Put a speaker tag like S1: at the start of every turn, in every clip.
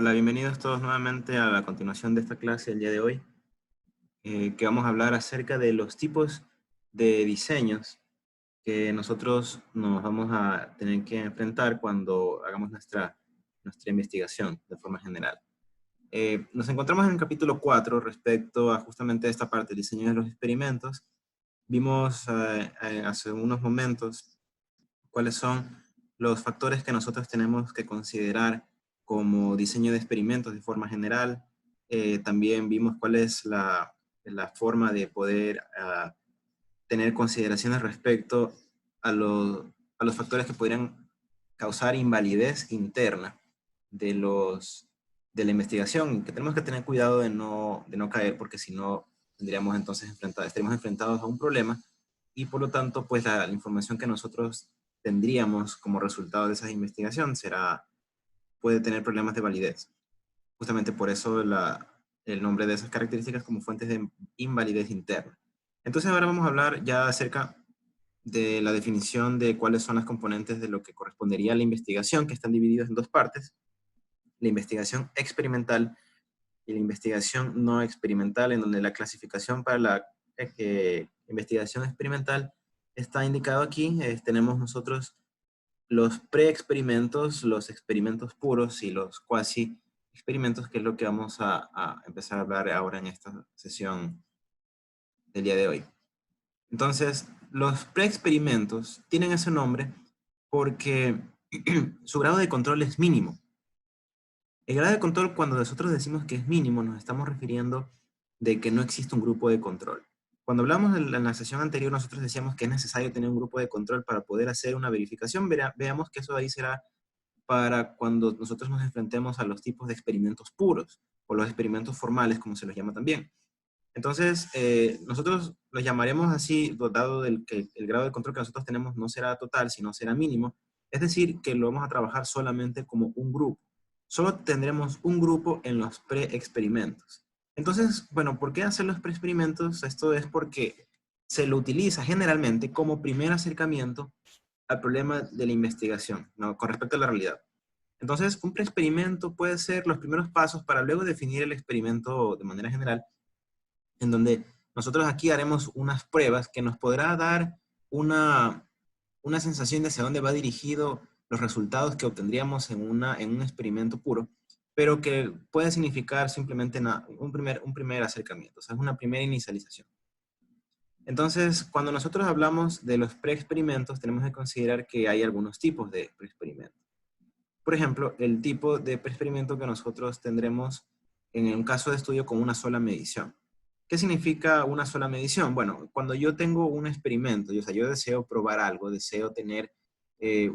S1: Hola, bienvenidos todos nuevamente a la continuación de esta clase el día de hoy, que vamos a hablar acerca de los tipos de diseños que nosotros nos vamos a tener que enfrentar cuando hagamos nuestra investigación de forma general. Nos encontramos en el capítulo 4 respecto a justamente esta parte, el diseño de los experimentos. Vimos hace unos momentos cuáles son los factores que nosotros tenemos que considerar como diseño de experimentos de forma general. También vimos cuál es la forma de poder tener consideraciones respecto a, a los factores que podrían causar invalidez interna de la investigación, que tenemos que tener cuidado de no caer, porque si no tendríamos entonces estaríamos enfrentados a un problema y por lo tanto pues la información que nosotros tendríamos como resultado de esa investigación puede tener problemas de validez. Justamente por eso el nombre de esas características como fuentes de invalidez interna. Entonces ahora vamos a hablar ya acerca de la definición de cuáles son las componentes de lo que correspondería a la investigación, que están divididas en dos partes: la investigación experimental y la investigación no experimental, en donde la clasificación para la investigación experimental está indicado aquí. Tenemos nosotros los pre-experimentos, los experimentos puros y los cuasi-experimentos, que es lo que vamos a empezar a hablar ahora en esta sesión del día de hoy. Entonces, los pre-experimentos tienen ese nombre porque su grado de control es mínimo. El grado de control, cuando nosotros decimos que es mínimo, nos estamos refiriendo de que no existe un grupo de control. Cuando hablamos en la sesión anterior, nosotros decíamos que es necesario tener un grupo de control para poder hacer una verificación. Veamos que eso ahí será para cuando nosotros nos enfrentemos a los tipos de experimentos puros, o los experimentos formales, como se los llama también. Entonces, nosotros los llamaremos así, dado del que el grado de control que nosotros tenemos no será total, sino será mínimo. Es decir, que lo vamos a trabajar solamente como un grupo. Solo tendremos un grupo en los pre-experimentos. Entonces, bueno, ¿por qué hacer los pre-experimentos? Esto es porque se lo utiliza generalmente como primer acercamiento al problema de la investigación, ¿no?, con respecto a la realidad. Entonces, un pre-experimento puede ser los primeros pasos para luego definir el experimento de manera general, en donde nosotros aquí haremos unas pruebas que nos podrá dar una sensación de hacia dónde va dirigido los resultados que obtendríamos en un experimento puro, pero que puede significar simplemente un primer acercamiento, o sea, es una primera inicialización. Entonces, cuando nosotros hablamos de los pre-experimentos, tenemos que considerar que hay algunos tipos de pre-experimentos. Por ejemplo, el tipo de pre-experimento que nosotros tendremos en un caso de estudio con una sola medición. ¿Qué significa una sola medición? Bueno, cuando yo tengo un experimento, o sea, yo deseo probar algo, deseo tener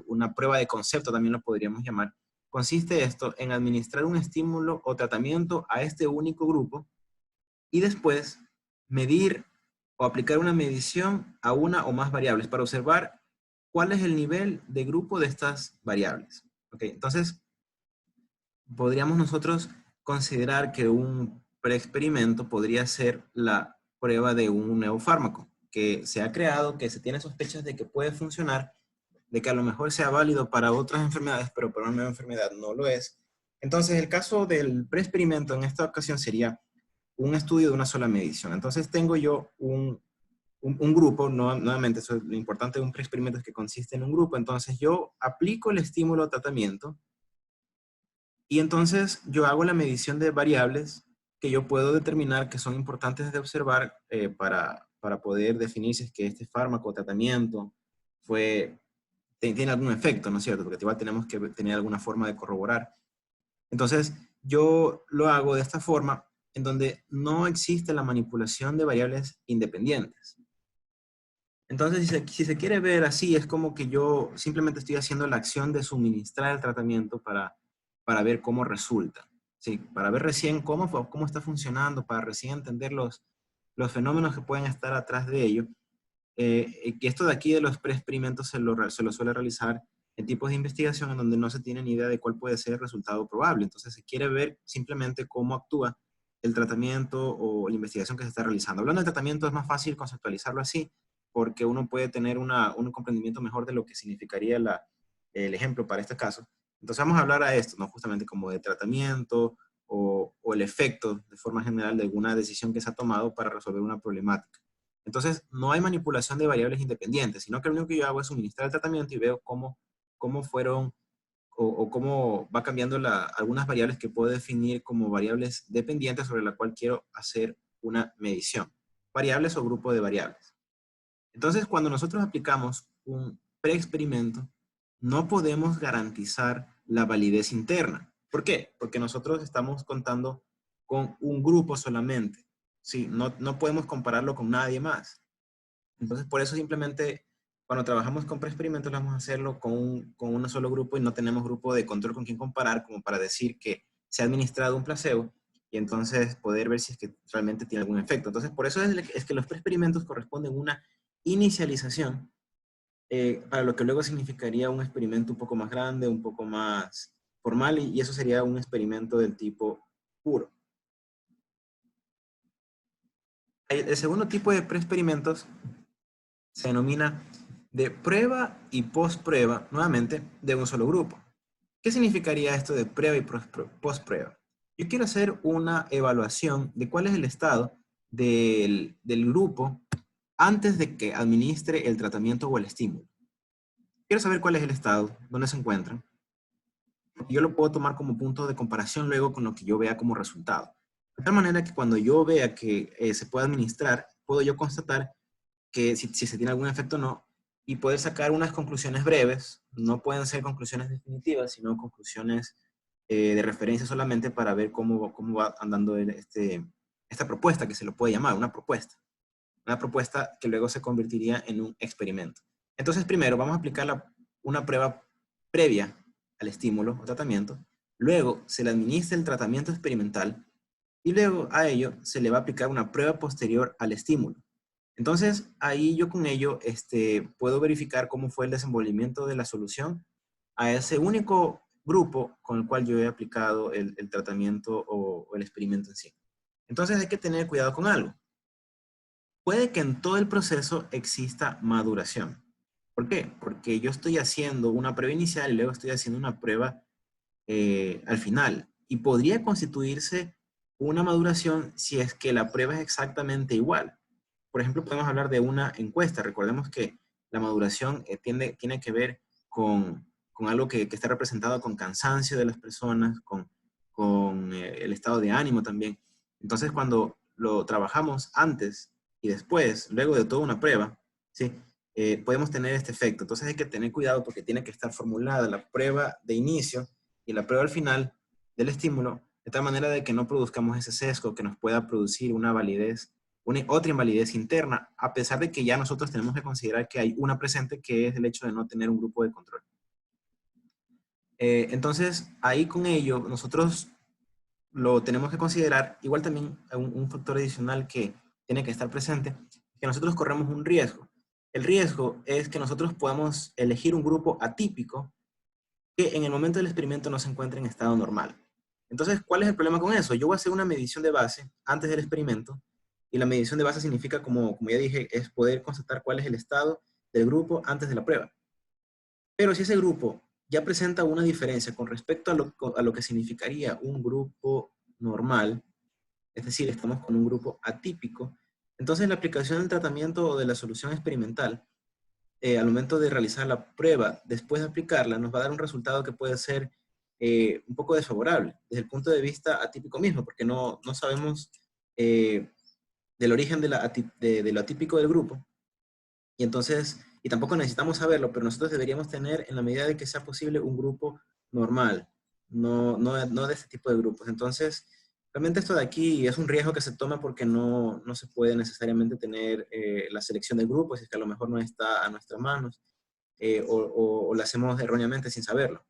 S1: una prueba de concepto, también lo podríamos llamar, consiste esto en administrar un estímulo o tratamiento a este único grupo y después medir o aplicar una medición a una o más variables para observar cuál es el nivel de grupo de estas variables. ¿Okay? Entonces, podríamos nosotros considerar que un preexperimento podría ser la prueba de un nuevo fármaco que se ha creado, que se tiene sospechas de que puede funcionar, de que a lo mejor sea válido para otras enfermedades, pero para una nueva enfermedad no lo es. Entonces, el caso del preexperimento en esta ocasión sería un estudio de una sola medición. Entonces, tengo yo un grupo, nuevamente, eso es lo importante de un preexperimento, es que consiste en un grupo. Entonces, yo aplico el estímulo o tratamiento, y entonces yo hago la medición de variables que yo puedo determinar que son importantes de observar para poder definir si es que este fármaco o tratamiento tiene algún efecto, ¿no es cierto? Porque igual tenemos que tener alguna forma de corroborar. Entonces, yo lo hago de esta forma, en donde no existe la manipulación de variables independientes. Entonces, si se quiere ver así, es como que yo simplemente estoy haciendo la acción de suministrar el tratamiento para ver cómo resulta. Sí, para ver recién cómo está funcionando, para recién entender los fenómenos que pueden estar atrás de ello. Que esto de aquí de los pre-experimentos se lo suele realizar en tipos de investigación en donde no se tiene ni idea de cuál puede ser el resultado probable. Entonces se quiere ver simplemente cómo actúa el tratamiento o la investigación que se está realizando. Hablando del tratamiento, es más fácil conceptualizarlo así, porque uno puede tener un comprendimiento mejor de lo que significaría el ejemplo para este caso. Entonces vamos a hablar a esto, ¿no? Justamente como de tratamiento o el efecto de forma general de alguna decisión que se ha tomado para resolver una problemática. Entonces no hay manipulación de variables independientes, sino que lo único que yo hago es suministrar el tratamiento y veo cómo fueron o cómo va cambiando algunas variables que puedo definir como variables dependientes sobre la cual quiero hacer una medición. Variables o grupo de variables. Entonces, cuando nosotros aplicamos un preexperimento, no podemos garantizar la validez interna. ¿Por qué? Porque nosotros estamos contando con un grupo solamente. ¿Sí? No podemos compararlo con nadie más. Entonces, por eso simplemente cuando trabajamos con preexperimentos vamos a hacerlo con un solo grupo y no tenemos grupo de control con quien comparar como para decir que se ha administrado un placebo y entonces poder ver si es que realmente tiene algún efecto. Entonces, por eso es que los preexperimentos corresponden a una inicialización para lo que luego significaría un experimento un poco más grande, un poco más formal y eso sería un experimento del tipo puro. El segundo tipo de preexperimentos se denomina de prueba y post-prueba, nuevamente, de un solo grupo. ¿Qué significaría esto de prueba y post-prueba? Yo quiero hacer una evaluación de cuál es el estado del grupo antes de que administre el tratamiento o el estímulo. Quiero saber cuál es el estado, dónde se encuentran. Yo lo puedo tomar como punto de comparación luego con lo que yo vea como resultado. De tal manera que cuando yo vea que se puede administrar, puedo yo constatar que si se tiene algún efecto o no, y poder sacar unas conclusiones breves, no pueden ser conclusiones definitivas, sino conclusiones de referencia solamente para ver cómo va andando esta propuesta, que se lo puede llamar una propuesta que luego se convertiría en un experimento. Entonces, primero vamos a aplicar una prueba previa al estímulo o tratamiento, luego se le administra el tratamiento experimental y luego a ello se le va a aplicar una prueba posterior al estímulo. Entonces, ahí yo con ello puedo verificar cómo fue el desenvolvimiento de la solución a ese único grupo con el cual yo he aplicado el tratamiento o el experimento en sí. Entonces hay que tener cuidado con algo. Puede que en todo el proceso exista maduración. ¿Por qué? Porque yo estoy haciendo una prueba inicial y luego estoy haciendo una prueba al final. Y podría constituirse una maduración si es que la prueba es exactamente igual. Por ejemplo, podemos hablar de una encuesta. Recordemos que la maduración tiene que ver con algo que está representado con cansancio de las personas, con el estado de ánimo también. Entonces, cuando lo trabajamos antes y después, luego de toda una prueba, ¿sí? Podemos tener este efecto. Entonces hay que tener cuidado porque tiene que estar formulada la prueba de inicio y la prueba al final del estímulo, de tal manera de que no produzcamos ese sesgo que nos pueda producir una validez, otra invalidez interna, a pesar de que ya nosotros tenemos que considerar que hay una presente, que es el hecho de no tener un grupo de control. Entonces, ahí con ello, nosotros lo tenemos que considerar. Igual también un factor adicional que tiene que estar presente, que nosotros corremos un riesgo. El riesgo es que nosotros podamos elegir un grupo atípico que en el momento del experimento no se encuentre en estado normal. Entonces, ¿cuál es el problema con eso? Yo voy a hacer una medición de base antes del experimento, y la medición de base significa, como ya dije, es poder constatar cuál es el estado del grupo antes de la prueba. Pero si ese grupo ya presenta una diferencia con respecto a lo que significaría un grupo normal, es decir, estamos con un grupo atípico, entonces la aplicación del tratamiento o de la solución experimental, al momento de realizar la prueba, después de aplicarla, nos va a dar un resultado que puede ser un poco desfavorable, desde el punto de vista atípico mismo, porque no sabemos del origen de lo atípico del grupo, y entonces, y tampoco necesitamos saberlo, pero nosotros deberíamos tener, en la medida de que sea posible, un grupo normal, no de este tipo de grupos. Entonces, realmente esto de aquí es un riesgo que se toma porque no se puede necesariamente tener la selección de grupos, si es que a lo mejor no está a nuestras manos, o la hacemos erróneamente sin saberlo.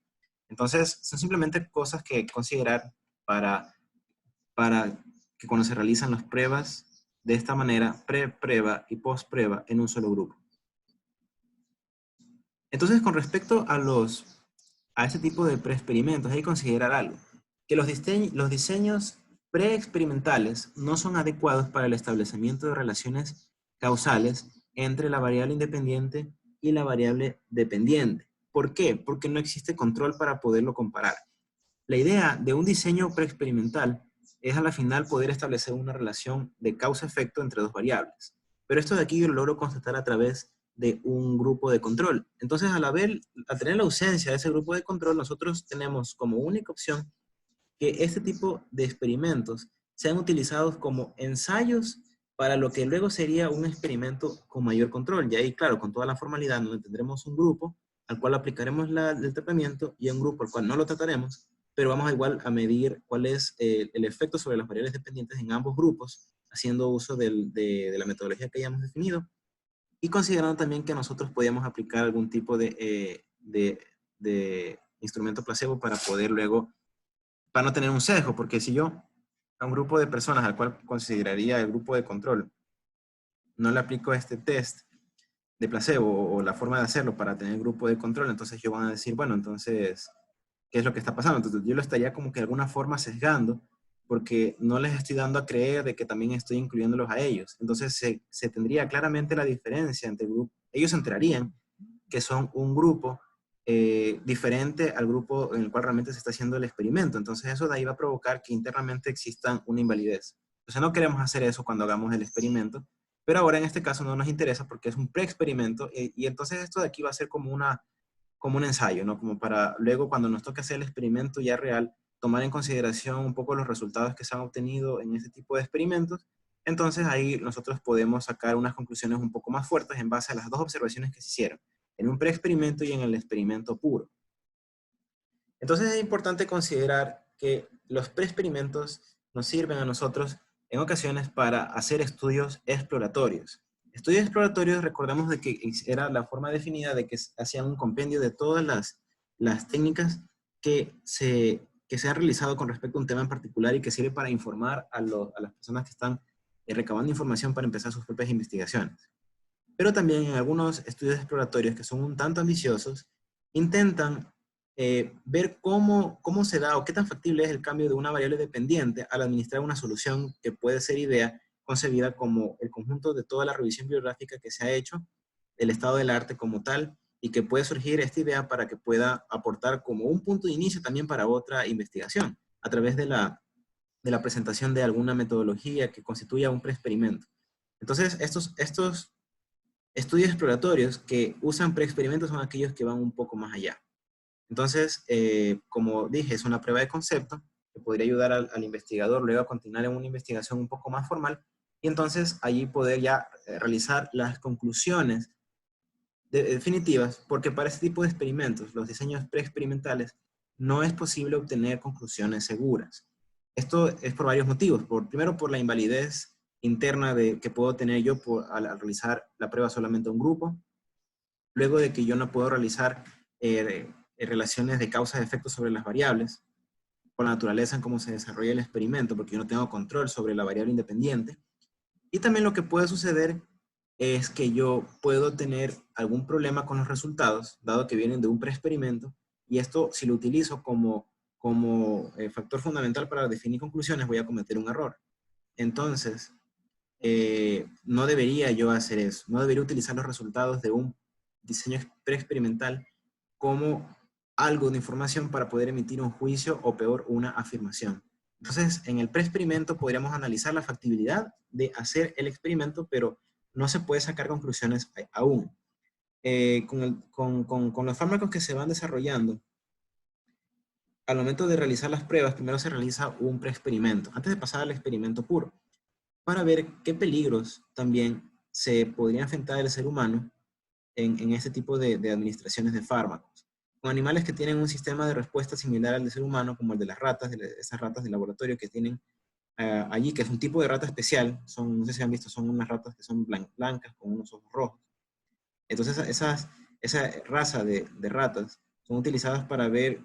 S1: Entonces, son simplemente cosas que considerar para que cuando se realizan las pruebas de esta manera, pre-prueba y post-prueba en un solo grupo. Entonces, con respecto a este tipo de preexperimentos, hay que considerar algo, que los diseños preexperimentales no son adecuados para el establecimiento de relaciones causales entre la variable independiente y la variable dependiente. ¿Por qué? Porque no existe control para poderlo comparar. La idea de un diseño preexperimental es a la final poder establecer una relación de causa-efecto entre dos variables. Pero esto de aquí yo lo logro constatar a través de un grupo de control. Entonces, al tener la ausencia de ese grupo de control, nosotros tenemos como única opción que este tipo de experimentos sean utilizados como ensayos para lo que luego sería un experimento con mayor control. Y ahí, claro, con toda la formalidad, donde tendremos un grupo al cual aplicaremos el tratamiento y un grupo al cual no lo trataremos, pero vamos a igual a medir cuál es el efecto sobre las variables dependientes en ambos grupos, haciendo uso de la metodología que hayamos definido y considerando también que nosotros podíamos aplicar algún tipo de instrumento placebo para poder luego, para no tener un sesgo, porque si yo a un grupo de personas al cual consideraría el grupo de control no le aplico este test de placebo o la forma de hacerlo para tener grupo de control, entonces ellos van a decir, bueno, entonces, ¿qué es lo que está pasando? Entonces yo lo estaría como que de alguna forma sesgando porque no les estoy dando a creer de que también estoy incluyéndolos a ellos. Entonces se tendría claramente la diferencia entre el grupo. Ellos se enterarían que son un grupo diferente al grupo en el cual realmente se está haciendo el experimento. Entonces eso de ahí va a provocar que internamente existan una invalidez. Entonces no queremos hacer eso cuando hagamos el experimento, pero ahora en este caso no nos interesa porque es un pre-experimento y entonces esto de aquí va a ser como un ensayo, ¿no? Como para luego cuando nos toque hacer el experimento ya real, tomar en consideración un poco los resultados que se han obtenido en este tipo de experimentos. Entonces ahí nosotros podemos sacar unas conclusiones un poco más fuertes en base a las dos observaciones que se hicieron, en un preexperimento y en el experimento puro. Entonces es importante considerar que los preexperimentos nos sirven a nosotros en ocasiones para hacer estudios exploratorios. Estudios exploratorios, recordamos de que era la forma definida de que hacían un compendio de todas las técnicas que se han realizado con respecto a un tema en particular y que sirve para informar a las personas que están recabando información para empezar sus propias investigaciones. Pero también en algunos estudios exploratorios que son un tanto ambiciosos, intentan ver cómo se da o qué tan factible es el cambio de una variable dependiente al administrar una solución que puede ser idea concebida como el conjunto de toda la revisión bibliográfica que se ha hecho, el estado del arte como tal, y que puede surgir esta idea para que pueda aportar como un punto de inicio también para otra investigación, a través de la presentación de alguna metodología que constituya un preexperimento. Entonces, estos estudios exploratorios que usan preexperimentos son aquellos que van un poco más allá. Entonces, como dije, es una prueba de concepto que podría ayudar al investigador luego a continuar en una investigación un poco más formal y entonces allí poder ya realizar las conclusiones definitivas, porque para este tipo de experimentos, los diseños preexperimentales, no es posible obtener conclusiones seguras. Esto es por varios motivos. Primero, por la invalidez interna que puedo tener yo al realizar la prueba solamente a un grupo. Luego de que yo no puedo realizar relaciones de causa y efectos sobre las variables, por la naturaleza en cómo se desarrolla el experimento, porque yo no tengo control sobre la variable independiente. Y también lo que puede suceder es que yo puedo tener algún problema con los resultados, dado que vienen de un preexperimento, y esto, si lo utilizo como factor fundamental para definir conclusiones, voy a cometer un error. Entonces, no debería yo hacer eso. No debería utilizar los resultados de un diseño preexperimental como algo de información para poder emitir un juicio o peor, una afirmación. Entonces, en el preexperimento podríamos analizar la factibilidad de hacer el experimento, pero no se puede sacar conclusiones aún. Con los fármacos que se van desarrollando, al momento de realizar las pruebas, primero se realiza un preexperimento, antes de pasar al experimento puro, para ver qué peligros también se podrían enfrentar el ser humano en este tipo de administraciones de fármacos. Con animales que tienen un sistema de respuesta similar al del ser humano, como el de las ratas, esas ratas de laboratorio que tienen allí, que es un tipo de rata especial, no sé si han visto, son unas ratas que son blancas con unos ojos rojos. Entonces esa raza de ratas son utilizadas para ver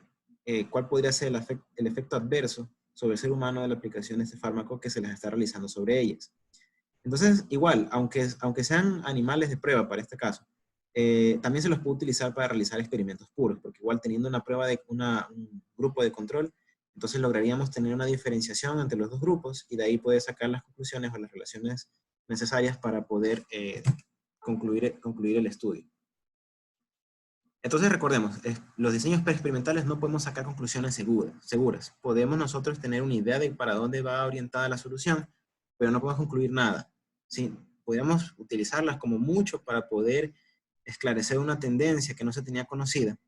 S1: cuál podría ser el efecto adverso sobre el ser humano de la aplicación de este fármaco que se les está realizando sobre ellas. Entonces, igual, aunque sean animales de prueba para este caso, también se los puede utilizar para realizar experimentos puros, porque igual teniendo una prueba de un grupo de control, entonces lograríamos tener una diferenciación entre los dos grupos y de ahí poder sacar las conclusiones o las relaciones necesarias para poder concluir el estudio. Entonces recordemos, los diseños preexperimentales no podemos sacar conclusiones seguras. Podemos nosotros tener una idea de para dónde va orientada la solución, pero no podemos concluir nada. ¿Sí? Podemos utilizarlas como mucho para poder esclarecer una tendencia que no se tenía conocida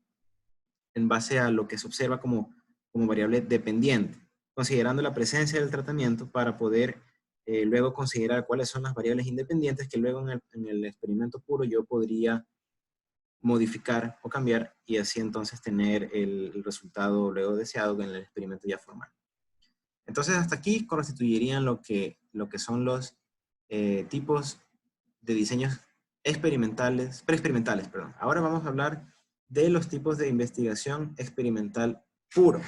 S1: en base a lo que se observa como variable dependiente, considerando la presencia del tratamiento para poder luego considerar cuáles son las variables independientes que luego en el experimento puro yo podría modificar o cambiar y así entonces tener el resultado luego deseado en el experimento ya formal. Entonces hasta aquí constituirían lo que son los tipos de diseños preexperimentales, perdón. Ahora vamos a hablar de los tipos de investigación experimental puro.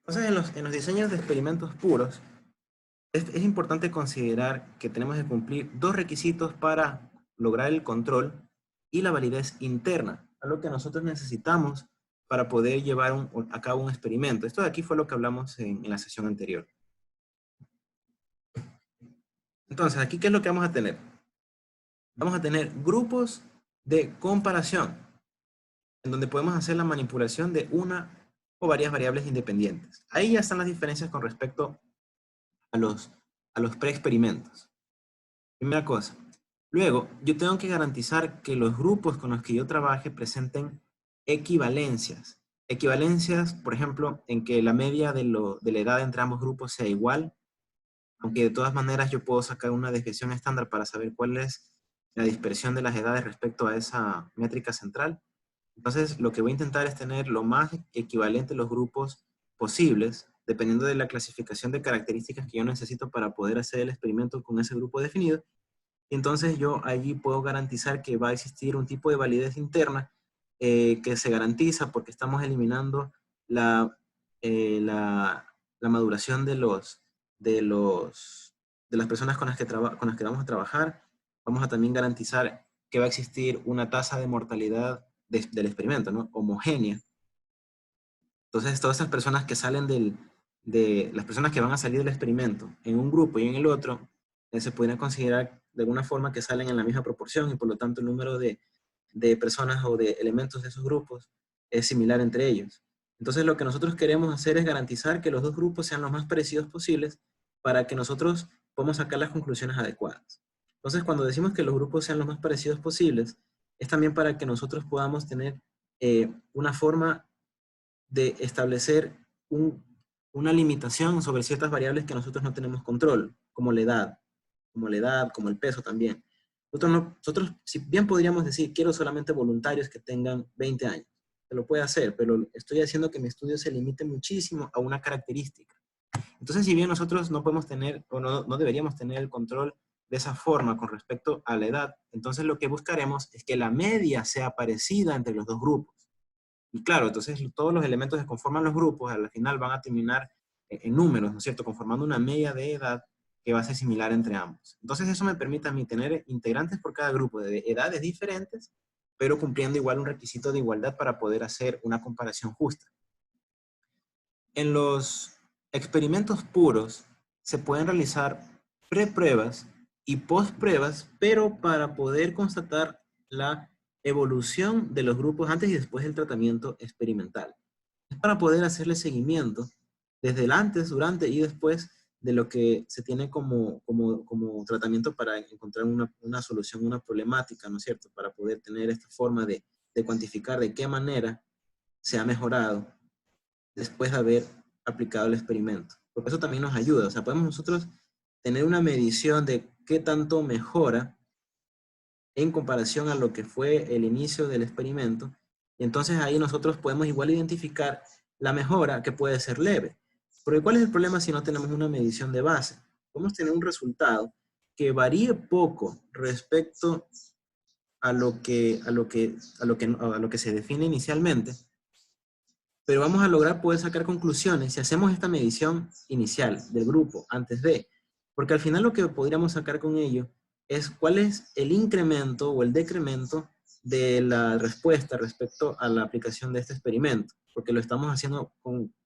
S1: Entonces en los diseños de experimentos puros es importante considerar que tenemos que cumplir dos requisitos para lograr el control y la validez interna, algo que nosotros necesitamos para poder llevar a cabo un experimento. Esto de aquí fue lo que hablamos en la sesión anterior. Entonces, aquí, ¿qué es lo que vamos a tener? Vamos a tener grupos de comparación, en donde podemos hacer la manipulación de una o varias variables independientes. Ahí ya están las diferencias con respecto a los preexperimentos. Primera cosa. Luego, yo tengo que garantizar que los grupos con los que yo trabaje presenten equivalencias. Equivalencias, por ejemplo, en que la media de la edad entre ambos grupos sea igual, aunque de todas maneras yo puedo sacar una desviación estándar para saber cuál es la dispersión de las edades respecto a esa métrica central. Entonces, lo que voy a intentar es tener lo más equivalente los grupos posibles, dependiendo de la clasificación de características que yo necesito para poder hacer el experimento con ese grupo definido. Y entonces yo allí puedo garantizar que va a existir un tipo de validez interna que se garantiza porque estamos eliminando la, la maduración de, de las personas con con las que vamos a trabajar. Vamos a también garantizar que va a existir una tasa de mortalidad del experimento, ¿no? Homogénea. Entonces, todas esas personas que salen de las personas que van a salir del experimento en un grupo y en el otro, se podrían considerar de alguna forma que salen en la misma proporción y por lo tanto el número de personas o de elementos de esos grupos es similar entre ellos. Entonces, lo que nosotros queremos hacer es garantizar que los dos grupos sean los más parecidos posibles para que nosotros podamos sacar las conclusiones adecuadas. Entonces, cuando decimos que los grupos sean los más parecidos posibles, es también para que nosotros podamos tener una forma de establecer una limitación sobre ciertas variables que nosotros no tenemos control, como la edad, como el peso también. Nosotros si bien podríamos decir, quiero solamente voluntarios que tengan 20 años, se lo puede hacer, pero estoy haciendo que mi estudio se limite muchísimo a una característica. Entonces, si bien nosotros no podemos tener, o no deberíamos tener el control de esa forma con respecto a la edad, entonces lo que buscaremos es que la media sea parecida entre los dos grupos. Y claro, entonces todos los elementos que conforman los grupos al final van a terminar en números, ¿no es cierto? Conformando una media de edad que va a ser similar entre ambos. Entonces eso me permite a mí tener integrantes por cada grupo de edades diferentes, pero cumpliendo igual un requisito de igualdad para poder hacer una comparación justa. En los experimentos puros se pueden realizar prepruebas y postpruebas, pero para poder constatar la evolución de los grupos antes y después del tratamiento experimental. Es para poder hacerle seguimiento desde el antes, durante y después de lo que se tiene como tratamiento para encontrar una solución a una problemática, ¿no es cierto? Para poder tener esta forma de cuantificar de qué manera se ha mejorado después de haber aplicado el experimento. Porque eso también nos ayuda. O sea, podemos nosotros tener una medición de qué tanto mejora en comparación a lo que fue el inicio del experimento. Y entonces ahí nosotros podemos igual identificar la mejora que puede ser leve. Porque ¿cuál es el problema si no tenemos una medición de base? Podemos tener un resultado que varíe poco respecto a lo que se define inicialmente, pero vamos a lograr poder sacar conclusiones si hacemos esta medición inicial del grupo antes de, porque al final lo que podríamos sacar con ello es cuál es el incremento o el decremento de la respuesta respecto a la aplicación de este experimento, porque lo estamos haciendo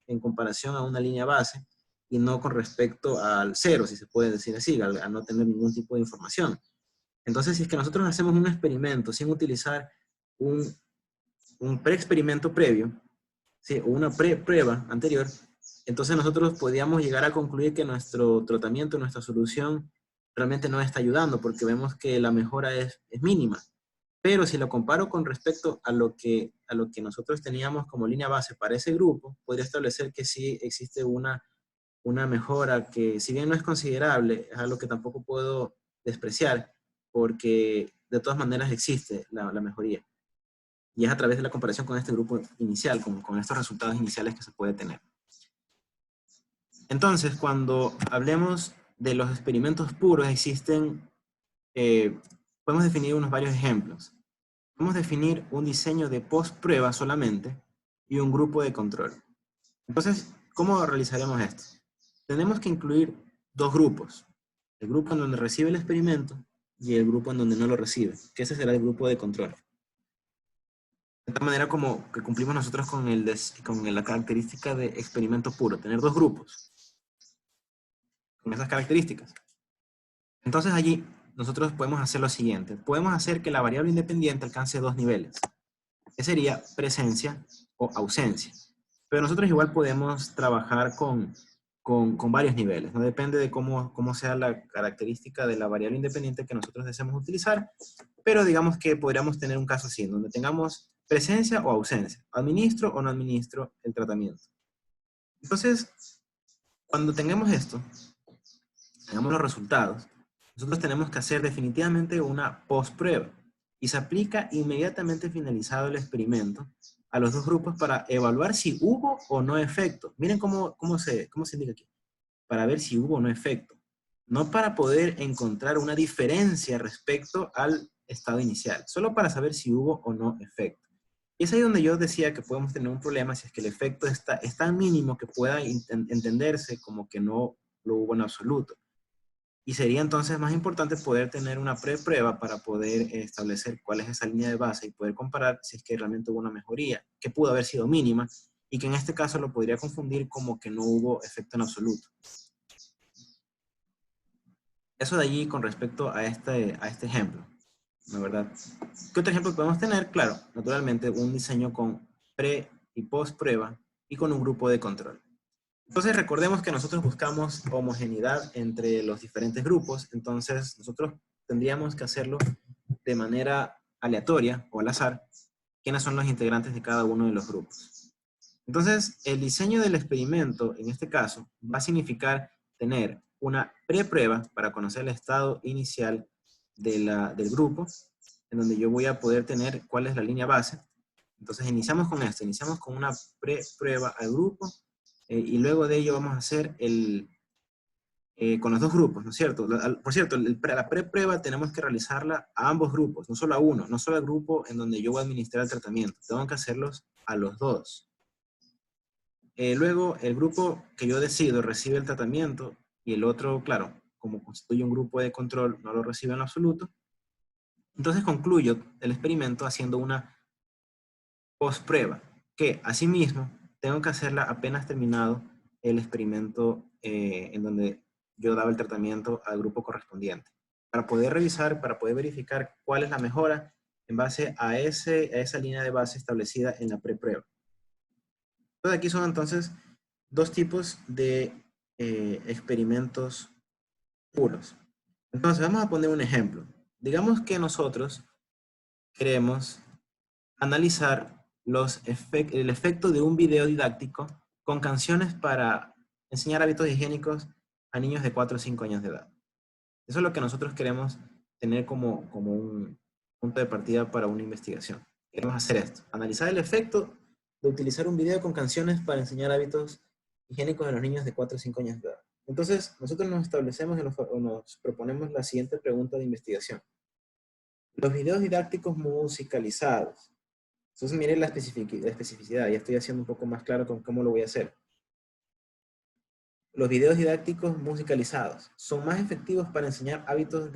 S1: en comparación a una línea base y no con respecto al cero, si se puede decir así, al no tener ningún tipo de información. Entonces, si es que nosotros hacemos un experimento sin utilizar un preexperimento previo, ¿sí? O una prueba anterior, entonces nosotros podríamos llegar a concluir que nuestro tratamiento, nuestra solución, realmente no está ayudando, porque vemos que la mejora es mínima. Pero si lo comparo con respecto a lo que nosotros teníamos como línea base para ese grupo, podría establecer que sí existe una mejora que, si bien no es considerable, es algo que tampoco puedo despreciar, porque de todas maneras existe la mejoría. Y es a través de la comparación con este grupo inicial, con estos resultados iniciales que se puede tener. Entonces, cuando hablemos de los experimentos puros, existen, podemos definir unos varios ejemplos. Podemos definir un diseño de post-prueba solamente y un grupo de control. Entonces, ¿cómo realizaremos esto? Tenemos que incluir dos grupos. El grupo en donde recibe el experimento y el grupo en donde no lo recibe, que ese será el grupo de control. De tal manera como que cumplimos nosotros con la característica de experimento puro, tener dos grupos con esas características. Entonces allí nosotros podemos hacer lo siguiente. Podemos hacer que la variable independiente alcance dos niveles, que sería presencia o ausencia. Pero nosotros igual podemos trabajar con varios niveles, ¿no? Depende de cómo sea la característica de la variable independiente que nosotros deseemos utilizar, pero digamos que podríamos tener un caso así, en donde tengamos presencia o ausencia, administro o no administro el tratamiento. Entonces, cuando tengamos esto, tengamos los resultados, nosotros tenemos que hacer definitivamente una post-prueba y se aplica inmediatamente finalizado el experimento a los dos grupos para evaluar si hubo o no efecto. Miren cómo se indica aquí. Para ver si hubo o no efecto. No para poder encontrar una diferencia respecto al estado inicial, solo para saber si hubo o no efecto. Y es ahí donde yo decía que podemos tener un problema si es que el efecto es tan mínimo que pueda entenderse como que no lo hubo en absoluto. Y sería entonces más importante poder tener una prueba para poder establecer cuál es esa línea de base y poder comparar si es que realmente hubo una mejoría, que pudo haber sido mínima, y que en este caso lo podría confundir como que no hubo efecto en absoluto. Eso de allí con respecto a este ejemplo, ¿no, verdad? ¿Qué otro ejemplo podemos tener? Claro, naturalmente un diseño con pre y post prueba y con un grupo de control. Entonces recordemos que nosotros buscamos homogeneidad entre los diferentes grupos, entonces nosotros tendríamos que hacerlo de manera aleatoria o al azar, quiénes son los integrantes de cada uno de los grupos. Entonces, el diseño del experimento, en este caso, va a significar tener una preprueba para conocer el estado inicial del grupo, en donde yo voy a poder tener cuál es la línea base. Entonces, iniciamos con esto, iniciamos con una preprueba al grupo, y luego de ello vamos a hacer con los dos grupos, ¿no es cierto? Por cierto, la preprueba tenemos que realizarla a ambos grupos, no solo a uno, no solo al grupo en donde yo voy a administrar el tratamiento, tengo que hacerlos a los dos. Luego, el grupo que yo decido recibe el tratamiento y el otro, claro, como constituye un grupo de control, no lo recibe en absoluto. Entonces concluyo el experimento haciendo una postprueba, que asimismo tengo que hacerla apenas terminado el experimento en donde yo daba el tratamiento al grupo correspondiente, para poder revisar, para poder verificar cuál es la mejora en base a esa línea de base establecida en la preprueba. Entonces aquí son entonces dos tipos de experimentos puros. Entonces vamos a poner un ejemplo. Digamos que nosotros queremos analizar el efecto de un video didáctico con canciones para enseñar hábitos higiénicos a niños de 4 o 5 años de edad. Eso es lo que nosotros queremos tener como un punto de partida para una investigación. Queremos hacer esto, analizar el efecto de utilizar un video con canciones para enseñar hábitos higiénicos a los niños de 4 o 5 años de edad. Entonces, nosotros nos establecemos o nos proponemos la siguiente pregunta de investigación. Los videos didácticos musicalizados. Entonces, miren la especificidad. Ya estoy haciendo un poco más claro con cómo lo voy a hacer. Los videos didácticos musicalizados son más efectivos para enseñar hábitos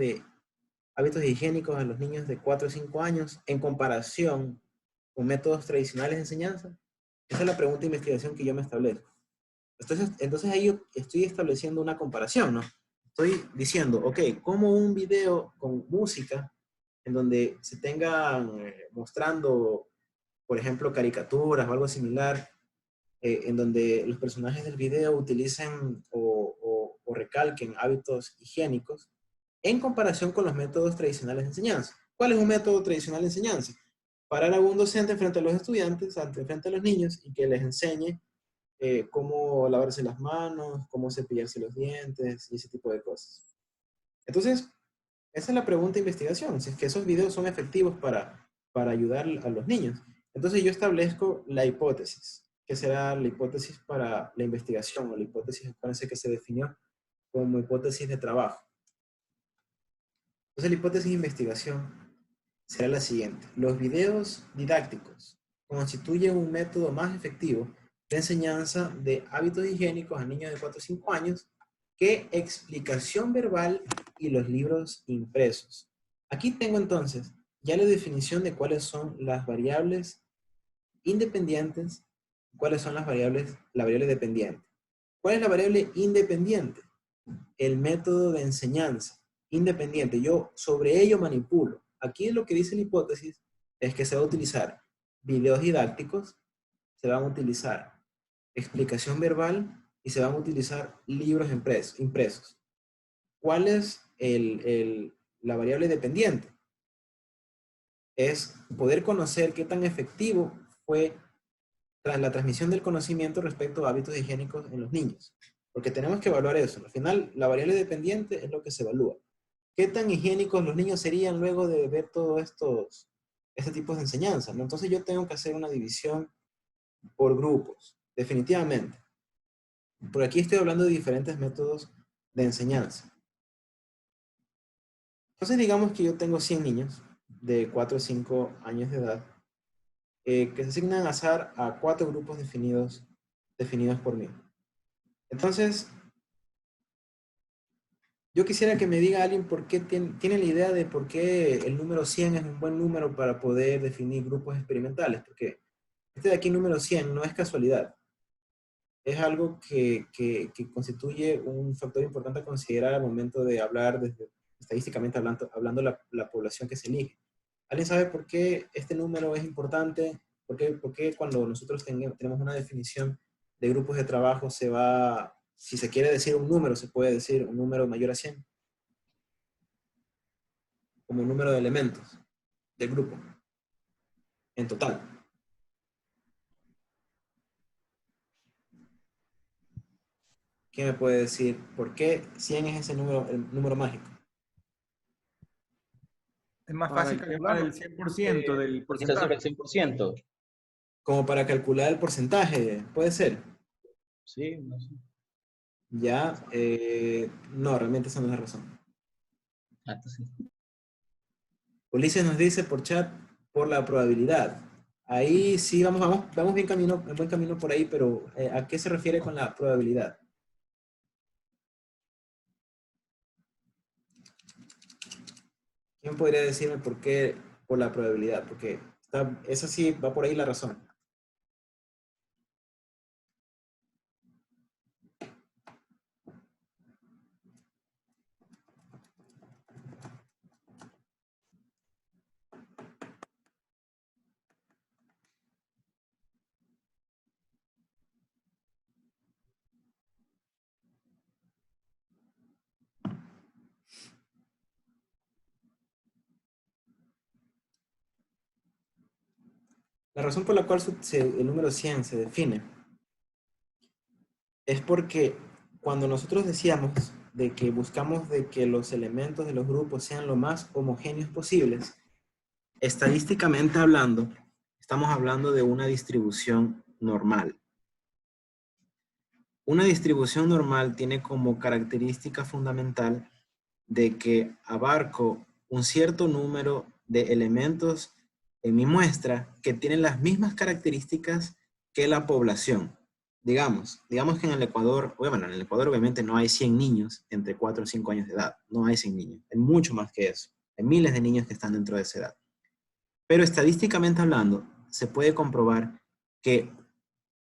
S1: higiénicos a los niños de 4 o 5 años en comparación con métodos tradicionales de enseñanza. Esa es la pregunta de investigación que yo me establezco. Entonces ahí yo estoy estableciendo una comparación, ¿no? Estoy diciendo, ok, como un video con música en donde se tengan mostrando, por ejemplo, caricaturas o algo similar, en donde los personajes del video utilicen o recalquen hábitos higiénicos en comparación con los métodos tradicionales de enseñanza. ¿Cuál es un método tradicional de enseñanza? Parar a un docente frente a los estudiantes, frente a los niños, y que les enseñe cómo lavarse las manos, cómo cepillarse los dientes y ese tipo de cosas. Entonces, esa es la pregunta de investigación, si es que esos videos son efectivos para ayudar a los niños. Entonces yo establezco la hipótesis, que será la hipótesis para la investigación, o la hipótesis, acuérdense que se definió como hipótesis de trabajo. Entonces la hipótesis de investigación será la siguiente. Los videos didácticos constituyen un método más efectivo de enseñanza de hábitos higiénicos a niños de 4 o 5 años que explicación verbal y los libros impresos. Aquí tengo entonces ya la definición de cuáles son las variables independientes, cuáles son la variable dependiente. ¿Cuál es la variable independiente? El método de enseñanza independiente. Yo sobre ello manipulo. Aquí lo que dice la hipótesis es que se va a utilizar videos didácticos, se van a utilizar explicación verbal y se van a utilizar libros impresos. ¿Cuál es la variable dependiente? Es poder conocer qué tan efectivo fue la transmisión del conocimiento respecto a hábitos higiénicos en los niños. Porque tenemos que evaluar eso. Al final, la variable dependiente es lo que se evalúa. ¿Qué tan higiénicos los niños serían luego de ver todos este tipo de enseñanza? ¿No? Entonces yo tengo que hacer una división por grupos, definitivamente. Por aquí estoy hablando de diferentes métodos de enseñanza. Entonces digamos que yo tengo 100 niños de 4 o 5 años de edad que se asignan al azar a 4 grupos definidos por mí. Entonces, yo quisiera que me diga alguien por qué tiene la idea de por qué el número 100 es un buen número para poder definir grupos experimentales, porque este de aquí, número 100, no es casualidad. Es algo que constituye un factor importante a considerar al momento de hablar, estadísticamente hablando la población que se elige. ¿Alguien sabe por qué este número es importante? ¿Por qué cuando nosotros tenemos una definición de grupos de trabajo si se quiere decir un número, se puede decir un número mayor a 100? Como número de elementos del grupo, en total. ¿Quién me puede decir por qué 100 es ese número, el número mágico?
S2: Es más
S3: Para
S2: fácil calcular
S3: calcularlo.
S2: el 100% del
S3: Quizás sobre
S2: porcentaje.
S3: el 100%.
S1: Como para calcular el porcentaje, puede ser.
S3: Sí, no sé.
S1: Ya, no, realmente esa no es la razón.
S3: Sí.
S1: Ulises nos dice por chat, por la probabilidad. Ahí sí, vamos bien en buen camino por ahí, pero ¿a qué se refiere con la probabilidad? ¿Quién podría decirme por qué por la probabilidad? Porque esa sí va por ahí la razón. La razón por la cual el número 100 se define es porque cuando nosotros decíamos de que buscamos de que los elementos de los grupos sean lo más homogéneos posibles, estadísticamente hablando, estamos hablando de una distribución normal. Una distribución normal tiene como característica fundamental de que abarco un cierto número de elementos en mi muestra que tienen las mismas características que la población. Digamos que en el Ecuador, bueno, en el Ecuador obviamente no hay 100 niños entre 4 o 5 años de edad. No hay 100 niños. Hay mucho más que eso. Hay miles de niños que están dentro de esa edad. Pero estadísticamente hablando, se puede comprobar que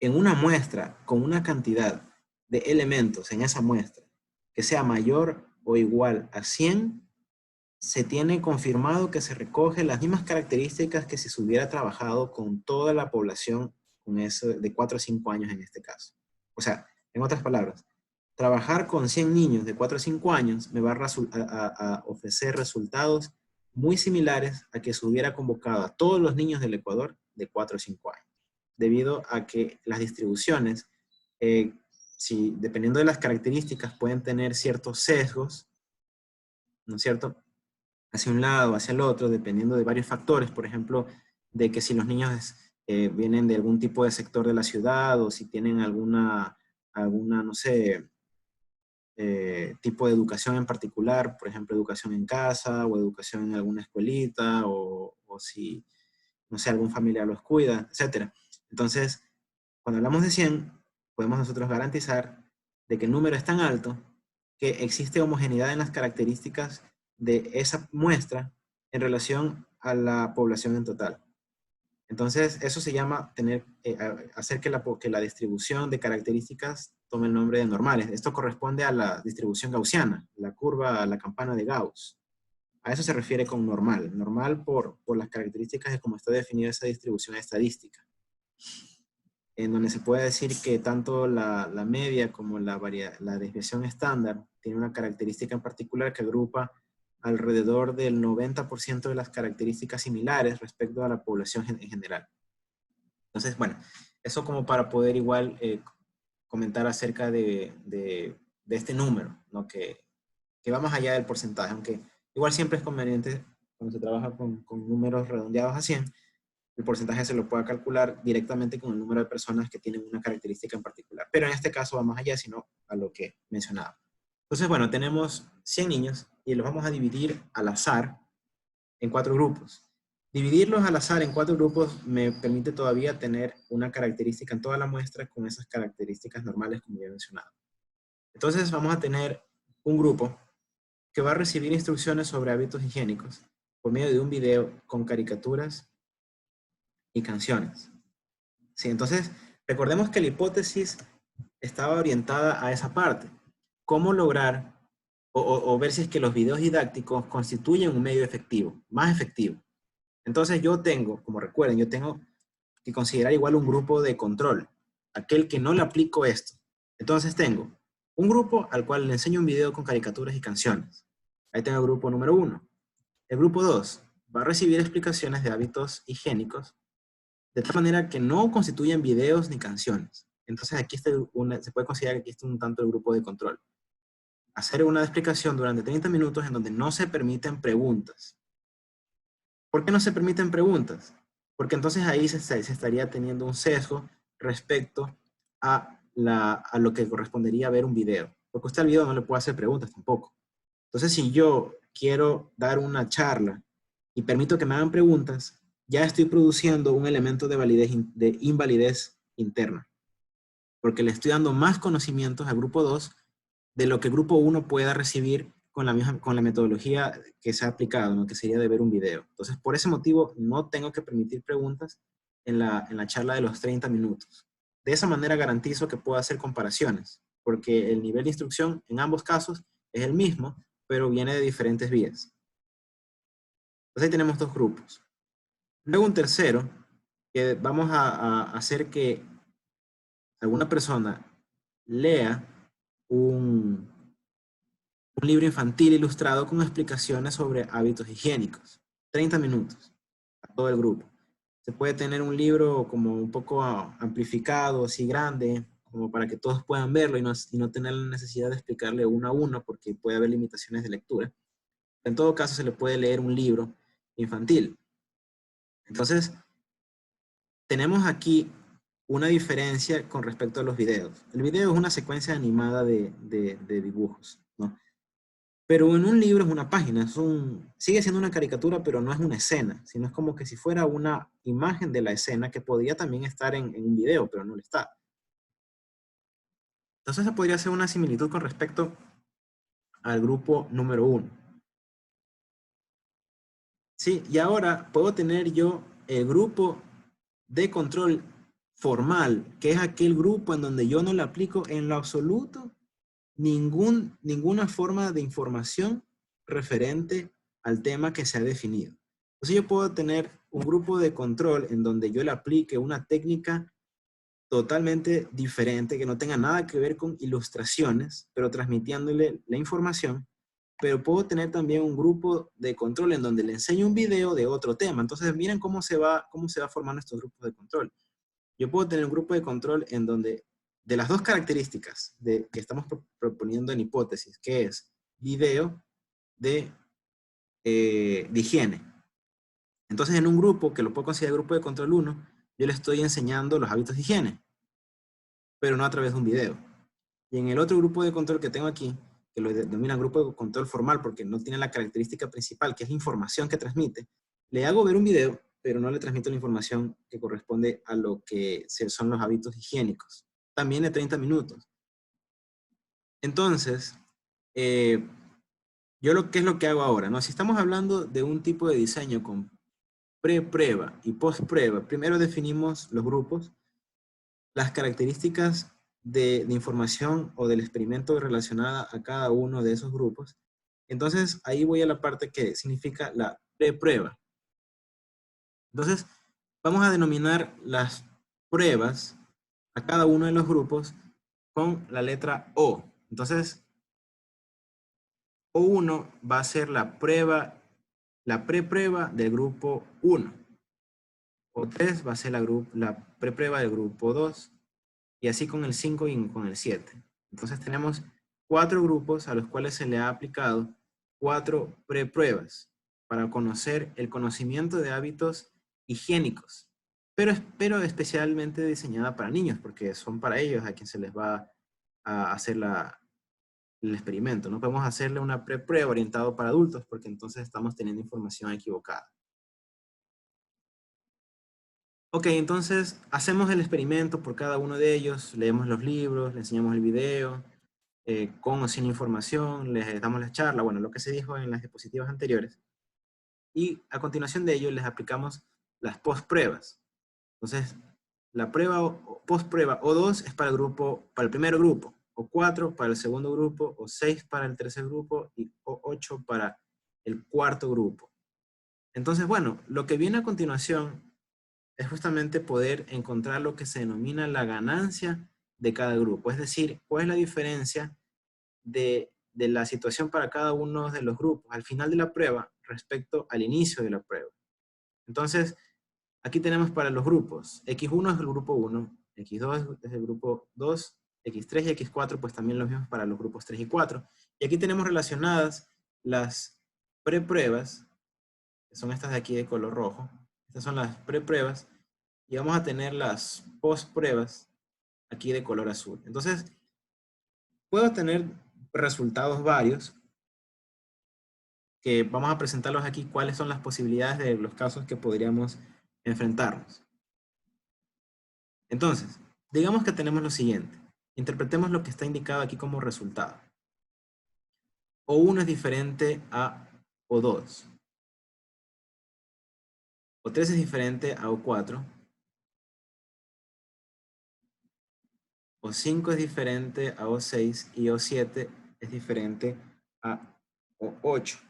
S1: en una muestra con una cantidad de elementos en esa muestra que sea mayor o igual a 100, se tiene confirmado que se recogen las mismas características que si se hubiera trabajado con toda la población con eso de 4 a 5 años en este caso. O sea, en otras palabras, trabajar con 100 niños de 4 a 5 años me va a ofrecer resultados muy similares a que se hubiera convocado a todos los niños del Ecuador de 4 a 5 años, debido a que las distribuciones, dependiendo de las características, pueden tener ciertos sesgos, ¿no es cierto?, hacia un lado, hacia el otro, dependiendo de varios factores, por ejemplo, de que si los niños vienen de algún tipo de sector de la ciudad o si tienen alguna no sé, tipo de educación en particular, por ejemplo, educación en casa o educación en alguna escuelita o si, no sé, algún familiar los cuida, etc. Entonces, cuando hablamos de 100, podemos nosotros garantizar de que el número es tan alto que existe homogeneidad en las características de esa muestra en relación a la población en total. Entonces, eso se llama hacer que la distribución de características tome el nombre de normales. Esto corresponde a la distribución gaussiana, la curva, la campana de Gauss. A eso se refiere con normal. Normal por las características de cómo está definida esa distribución estadística, en donde se puede decir que tanto la media como la desviación estándar tiene una característica en particular que agrupa alrededor del 90% de las características similares respecto a la población en general. Entonces, bueno, eso como para poder igual comentar acerca de este número, ¿no? que va más allá del porcentaje, aunque igual siempre es conveniente cuando se trabaja con números redondeados a 100, el porcentaje se lo pueda calcular directamente con el número de personas que tienen una característica en particular. Pero en este caso va más allá, sino a lo que mencionaba. Entonces, bueno, tenemos 100 niños y los vamos a dividir al azar en 4 grupos. Dividirlos al azar en 4 grupos me permite todavía tener una característica en toda la muestra con esas características normales como ya he mencionado. Entonces vamos a tener un grupo que va a recibir instrucciones sobre hábitos higiénicos por medio de un video con caricaturas y canciones. Sí, entonces, recordemos que la hipótesis estaba orientada a esa parte. ¿Cómo lograr o ver si es que los videos didácticos constituyen un medio efectivo, más efectivo? Entonces yo tengo, como recuerden, yo tengo que considerar igual un grupo de control, aquel que no le aplico esto. Entonces tengo un grupo al cual le enseño un video con caricaturas y canciones. Ahí tengo el grupo número 1. El grupo 2 va a recibir explicaciones de hábitos higiénicos de tal manera que no constituyen videos ni canciones. Entonces aquí se puede considerar que aquí está un tanto el grupo de control. Hacer una explicación durante 30 minutos en donde no se permiten preguntas. ¿Por qué no se permiten preguntas? Porque entonces ahí se estaría teniendo un sesgo respecto a lo que correspondería a ver un video. Porque usted al video no le puede hacer preguntas tampoco. Entonces si yo quiero dar una charla y permito que me hagan preguntas, ya estoy produciendo un elemento de invalidez interna. Porque le estoy dando más conocimientos al grupo 2 de lo que el grupo 1 pueda recibir con la metodología que se ha aplicado, ¿no? Que sería de ver un video. Entonces, por ese motivo, no tengo que permitir preguntas en la charla de los 30 minutos. De esa manera garantizo que puedo hacer comparaciones, porque el nivel de instrucción en ambos casos es el mismo, pero viene de diferentes vías. Entonces ahí tenemos 2 grupos. Luego un tercero, que vamos a hacer que alguna persona lea un libro infantil ilustrado con explicaciones sobre hábitos higiénicos. 30 minutos a todo el grupo. Se puede tener un libro como un poco amplificado, así grande, como para que todos puedan verlo y no tener la necesidad de explicarle uno a uno porque puede haber limitaciones de lectura. En todo caso, se le puede leer un libro infantil. Entonces, tenemos aquí una diferencia con respecto a los videos. El video es una secuencia animada de dibujos, ¿no? Pero en un libro es una página, sigue siendo una caricatura, pero no es una escena, sino es como que si fuera una imagen de la escena que podría también estar en un video, pero no lo está. Entonces se podría hacer una similitud con respecto al grupo número 1. Sí, y ahora puedo tener yo el grupo de control formal, que es aquel grupo en donde yo no le aplico en lo absoluto ninguna forma de información referente al tema que se ha definido. Entonces yo puedo tener un grupo de control en donde yo le aplique una técnica totalmente diferente, que no tenga nada que ver con ilustraciones, pero transmitiéndole la información. Pero puedo tener también un grupo de control en donde le enseño un video de otro tema. Entonces miren cómo se va formando estos grupos de control. Yo puedo tener un grupo de control en donde, de las dos características que estamos proponiendo en hipótesis, que es video de higiene. Entonces en un grupo, que lo puedo considerar grupo de control 1, yo le estoy enseñando los hábitos de higiene, pero no a través de un video. Y en el otro grupo de control que tengo aquí, que lo denominan grupo de control formal porque no tiene la característica principal, que es la información que transmite, le hago ver un video, pero no le transmito la información que corresponde a lo que son los hábitos higiénicos. También de 30 minutos. Entonces, yo ¿qué es lo que hago ahora? ¿No? Si estamos hablando de un tipo de diseño con pre-prueba y post-prueba, primero definimos los grupos, las características de información o del experimento relacionada a cada uno de esos grupos. Entonces, ahí voy a la parte que significa la pre-prueba. Entonces, vamos a denominar las pruebas a cada uno de los grupos con la letra O. Entonces, O1 va a ser la prueba, la pre-prueba del grupo 1. O3 va a ser la pre-prueba del grupo 2. Y así con el 5 y con el 7. Entonces tenemos 4 grupos a los cuales se le ha aplicado 4 prepruebas para conocer el conocimiento de hábitos higiénicos, pero especialmente diseñada para niños, porque son para ellos a quien se les va a hacer el experimento. No podemos hacerle una preprueba orientada para adultos, porque entonces estamos teniendo información equivocada. Ok, entonces hacemos el experimento por cada uno de ellos, leemos los libros, le enseñamos el video, con o sin información, les damos la charla, bueno, lo que se dijo en las diapositivas anteriores. Y a continuación de ello les aplicamos las postpruebas. Entonces, la prueba o postprueba O2 es para el primer grupo, O4 para el segundo grupo, O6 para el tercer grupo y O8 para el cuarto grupo. Entonces, bueno, lo que viene a continuación es justamente poder encontrar lo que se denomina la ganancia de cada grupo. Es decir, cuál es la diferencia de la situación para cada uno de los grupos al final de la prueba respecto al inicio de la prueba. Entonces, aquí tenemos para los grupos. X1 es el grupo 1, X2 es el grupo 2, X3 y X4 pues también los mismos para los grupos 3 y 4. Y aquí tenemos relacionadas las prepruebas, que son estas de aquí de color rojo. Estas son las prepruebas. Y vamos a tener las postpruebas aquí de color azul. Entonces, puedo tener resultados varios, que vamos a presentarlos aquí, cuáles son las posibilidades de los casos que podríamos enfrentarnos. Entonces, digamos que tenemos lo siguiente. Interpretemos lo que está indicado aquí como resultado. O1 es diferente a O2. O3 es diferente a O4. O5 es diferente a O6 y O7 es diferente a O8.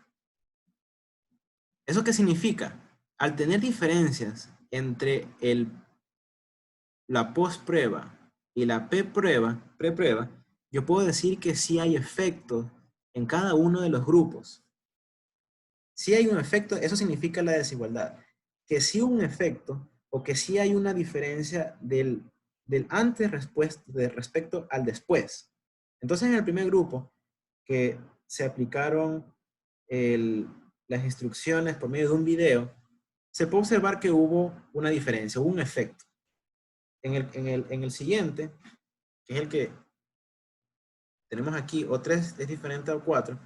S1: ¿Eso qué significa? Al tener diferencias entre la postprueba y la preprueba, yo puedo decir que sí hay efectos en cada uno de los grupos. Si hay un efecto, eso significa la desigualdad. Que sí un efecto o que sí hay una diferencia del antes respecto al después. Entonces en el primer grupo que se aplicaron las instrucciones por medio de un video, se puede observar que hubo una diferencia, hubo un efecto. En el siguiente, que es el que tenemos aquí, O3 es diferente a O4,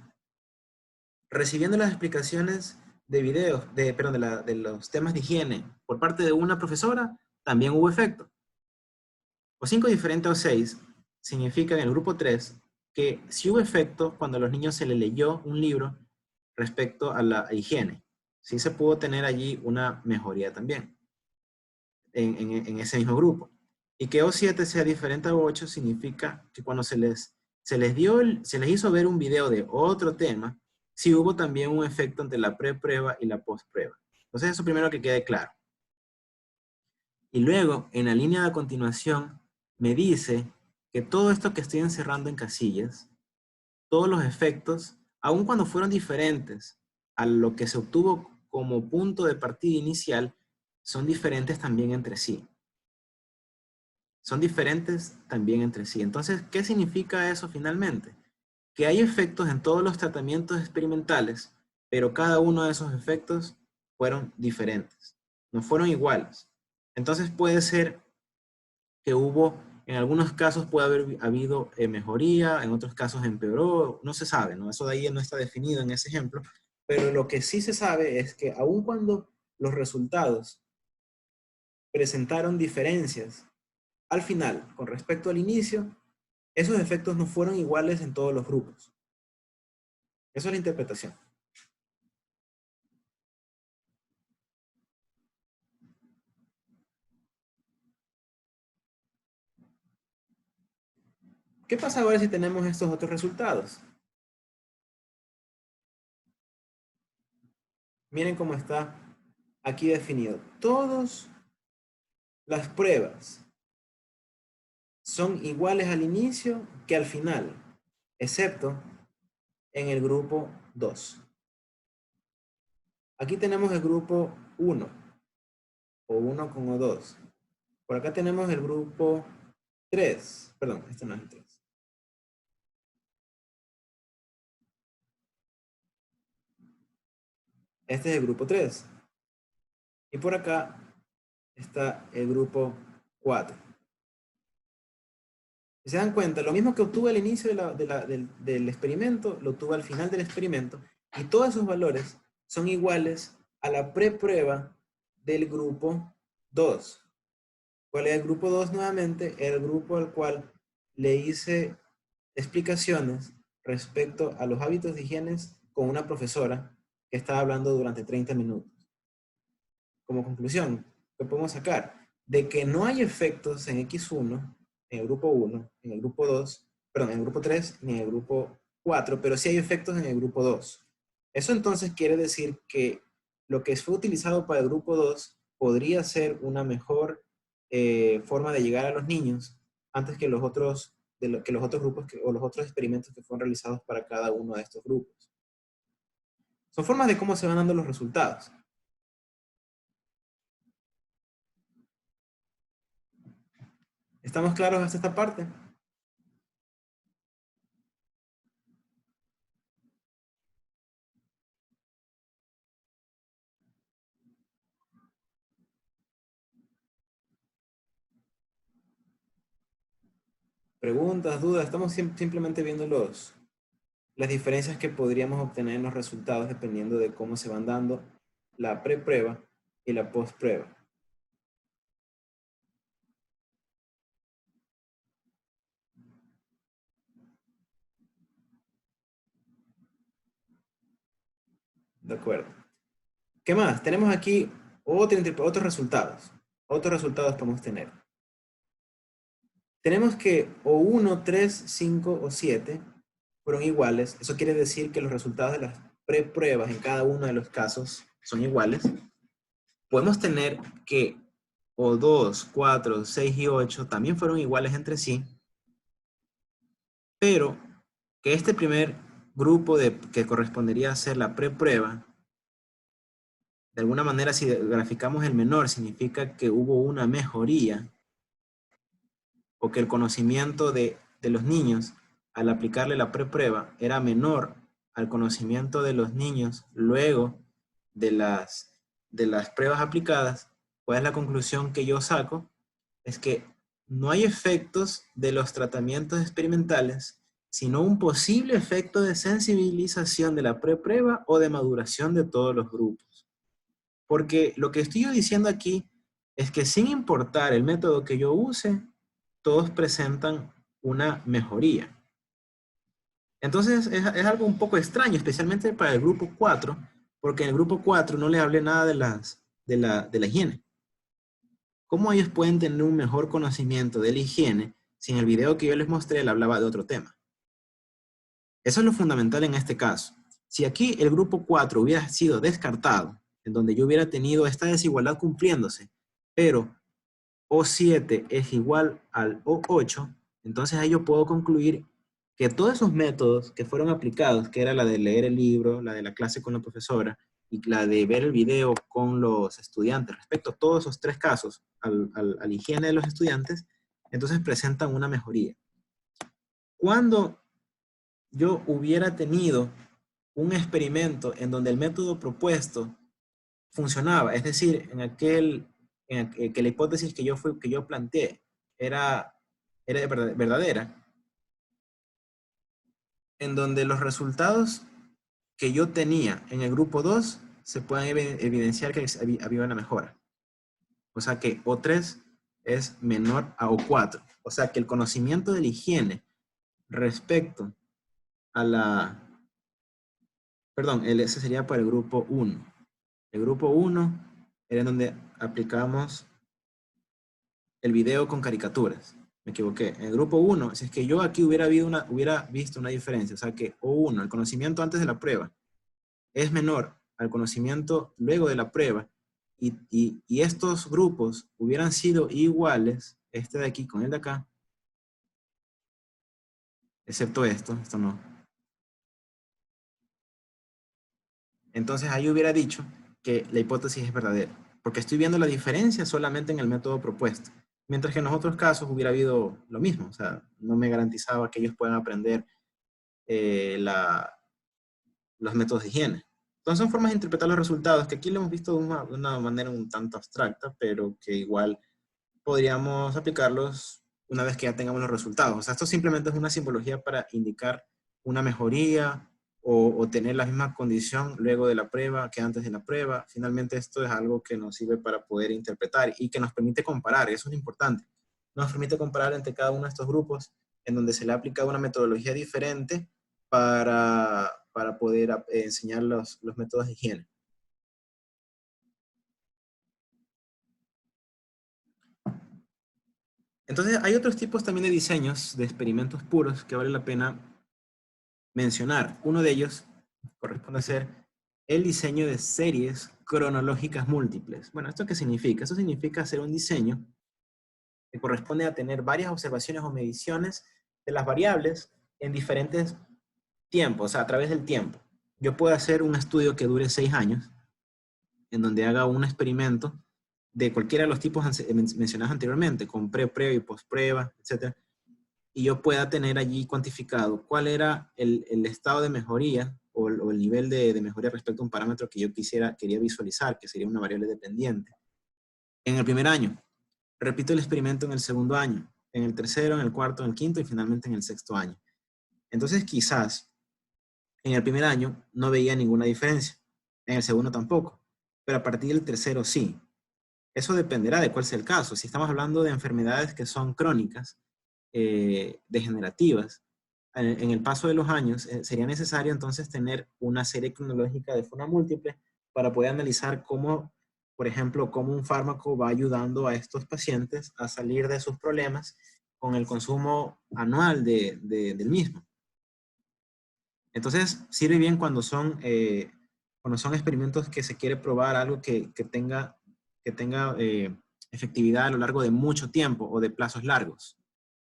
S1: recibiendo las explicaciones de videos, de los temas de higiene por parte de una profesora, también hubo efecto. O5 diferente a O6 significa en el grupo 3 que sí hubo efecto cuando a los niños se les leyó un libro respecto a la higiene. Sí se pudo tener allí una mejoría también en ese mismo grupo. Y que O7 sea diferente a O8 significa que cuando se les hizo ver un video de otro tema, sí hubo también un efecto entre la pre-prueba y la post-prueba. Entonces eso primero que quede claro. Y luego, en la línea de continuación, me dice que todo esto que estoy encerrando en casillas, todos los efectos, aun cuando fueron diferentes a lo que se obtuvo como punto de partida inicial, son diferentes también entre sí. Son diferentes también entre sí. Entonces, ¿qué significa eso finalmente? Que hay efectos en todos los tratamientos experimentales, pero cada uno de esos efectos fueron diferentes, no fueron iguales. Entonces puede ser que en algunos casos puede haber habido mejoría, en otros casos empeoró, no se sabe, ¿no? Eso de ahí no está definido en ese ejemplo, pero lo que sí se sabe es que aun cuando los resultados presentaron diferencias al final con respecto al inicio, esos efectos no fueron iguales en todos los grupos. Eso es la interpretación. ¿Qué pasa ahora si tenemos estos otros resultados? Miren cómo está aquí definido. Todas las pruebas son iguales al inicio que al final, excepto en el grupo 2. Aquí tenemos el grupo 1, o 1 con O2. Por acá tenemos el grupo 3. Perdón, este no es el 3. Este es el grupo 3. Y por acá está el grupo 4. Si se dan cuenta, lo mismo que obtuve al inicio del experimento, lo obtuve al final del experimento, y todos esos valores son iguales a la preprueba del grupo 2. ¿Cuál es el grupo 2 nuevamente? El grupo al cual le hice explicaciones respecto a los hábitos de higiene con una profesora que estaba hablando durante 30 minutos. Como conclusión, ¿qué podemos sacar? De que no hay efectos en X1, en el grupo 1, en el grupo 2, perdón, en el grupo 3, ni en el grupo 4, pero sí hay efectos en el grupo 2. Eso entonces quiere decir que lo que fue utilizado para el grupo 2 podría ser una mejor forma de llegar a los niños antes que los otros, que los otros grupos o los otros experimentos que fueron realizados para cada uno de estos grupos. Son formas de cómo se van dando los resultados. ¿Estamos claros hasta esta parte? Preguntas, dudas, estamos simplemente viendo las diferencias que podríamos obtener en los resultados dependiendo de cómo se van dando la preprueba y la postprueba. De acuerdo. ¿Qué más? Tenemos aquí otros resultados. Otros resultados podemos tener. Tenemos que o 1, 3, 5 o 7 fueron iguales. Eso quiere decir que los resultados de las prepruebas en cada uno de los casos son iguales. Podemos tener que o 2, 4, 6 y 8 también fueron iguales entre sí, pero que este primer grupo que correspondería a ser la preprueba, de alguna manera si graficamos el menor significa que hubo una mejoría o que el conocimiento de los niños al aplicarle la preprueba era menor al conocimiento de los niños luego de las pruebas aplicadas. ¿Cuál es la conclusión que yo saco? Es que no hay efectos de los tratamientos experimentales, sino un posible efecto de sensibilización de la preprueba o de maduración de todos los grupos. Porque lo que estoy diciendo aquí es que sin importar el método que yo use, todos presentan una mejoría. Entonces es algo un poco extraño, especialmente para el grupo 4, porque en el grupo 4 no le hablé nada de la higiene. ¿cómo ellos pueden tener un mejor conocimiento de la higiene si en el video que yo les mostré él hablaba de otro tema? Eso es lo fundamental en este caso. Si aquí el grupo 4 hubiera sido descartado, en donde yo hubiera tenido esta desigualdad cumpliéndose, pero O7 es igual al O8, entonces ahí yo puedo concluir que todos esos métodos que fueron aplicados, que era la de leer el libro, la de la clase con la profesora, y la de ver el video con los estudiantes, respecto a todos esos tres casos, a la higiene de los estudiantes, entonces presentan una mejoría. Cuando yo hubiera tenido un experimento en donde el método propuesto funcionaba, es decir, que la hipótesis que yo planteé era verdadera, en donde los resultados que yo tenía en el grupo 2 se pueden evidenciar que había una mejora. O sea que O3 es menor a O4. O sea que el conocimiento de la higiene respecto a ese sería para el grupo 1. El grupo 1 era en donde aplicamos el video con caricaturas. Me equivoqué. En el grupo 1, si es que yo aquí hubiera visto una diferencia, o sea que O1, el conocimiento antes de la prueba, es menor al conocimiento luego de la prueba, y estos grupos hubieran sido iguales, este de aquí con el de acá, excepto esto no. Entonces ahí hubiera dicho que la hipótesis es verdadera, porque estoy viendo la diferencia solamente en el método propuesto, mientras que en los otros casos hubiera habido lo mismo, o sea, no me garantizaba que ellos puedan aprender los métodos de higiene. Entonces son formas de interpretar los resultados, que aquí lo hemos visto de una manera un tanto abstracta, pero que igual podríamos aplicarlos una vez que ya tengamos los resultados. O sea, esto simplemente es una simbología para indicar una mejoría o tener la misma condición luego de la prueba que antes de la prueba. Finalmente esto es algo que nos sirve para poder interpretar y que nos permite comparar, eso es importante. Nos permite comparar entre cada uno de estos grupos en donde se le ha aplicado una metodología diferente para poder enseñar los métodos de higiene. Entonces, hay otros tipos también de diseños de experimentos puros que vale la pena mencionar. Uno de ellos corresponde a ser el diseño de series cronológicas múltiples. Bueno, ¿esto qué significa? Eso significa hacer un diseño que corresponde a tener varias observaciones o mediciones de las variables en diferentes tiempos, o sea, a través del tiempo. Yo puedo hacer un estudio que dure 6 años, en donde haga un experimento de cualquiera de los tipos mencionados anteriormente, con pre-prueba y post-prueba, etc. Y yo pueda tener allí cuantificado cuál era el estado de mejoría o el nivel de mejoría respecto a un parámetro que yo quería visualizar, que sería una variable dependiente. En el primer año, repito el experimento en el segundo año, en el tercero, en el cuarto, en el quinto y finalmente en el sexto año. Entonces quizás en el primer año no veía ninguna diferencia, en el segundo tampoco, pero a partir del tercero sí. Eso dependerá de cuál sea el caso. Si estamos hablando de enfermedades que son crónicas, degenerativas, en el paso de los años sería necesario entonces tener una serie cronológica de forma múltiple para poder analizar cómo, por ejemplo, cómo un fármaco va ayudando a estos pacientes a salir de sus problemas con el consumo anual del mismo. Entonces, sirve bien cuando son experimentos que se quiere probar algo que tenga efectividad a lo largo de mucho tiempo o de plazos largos.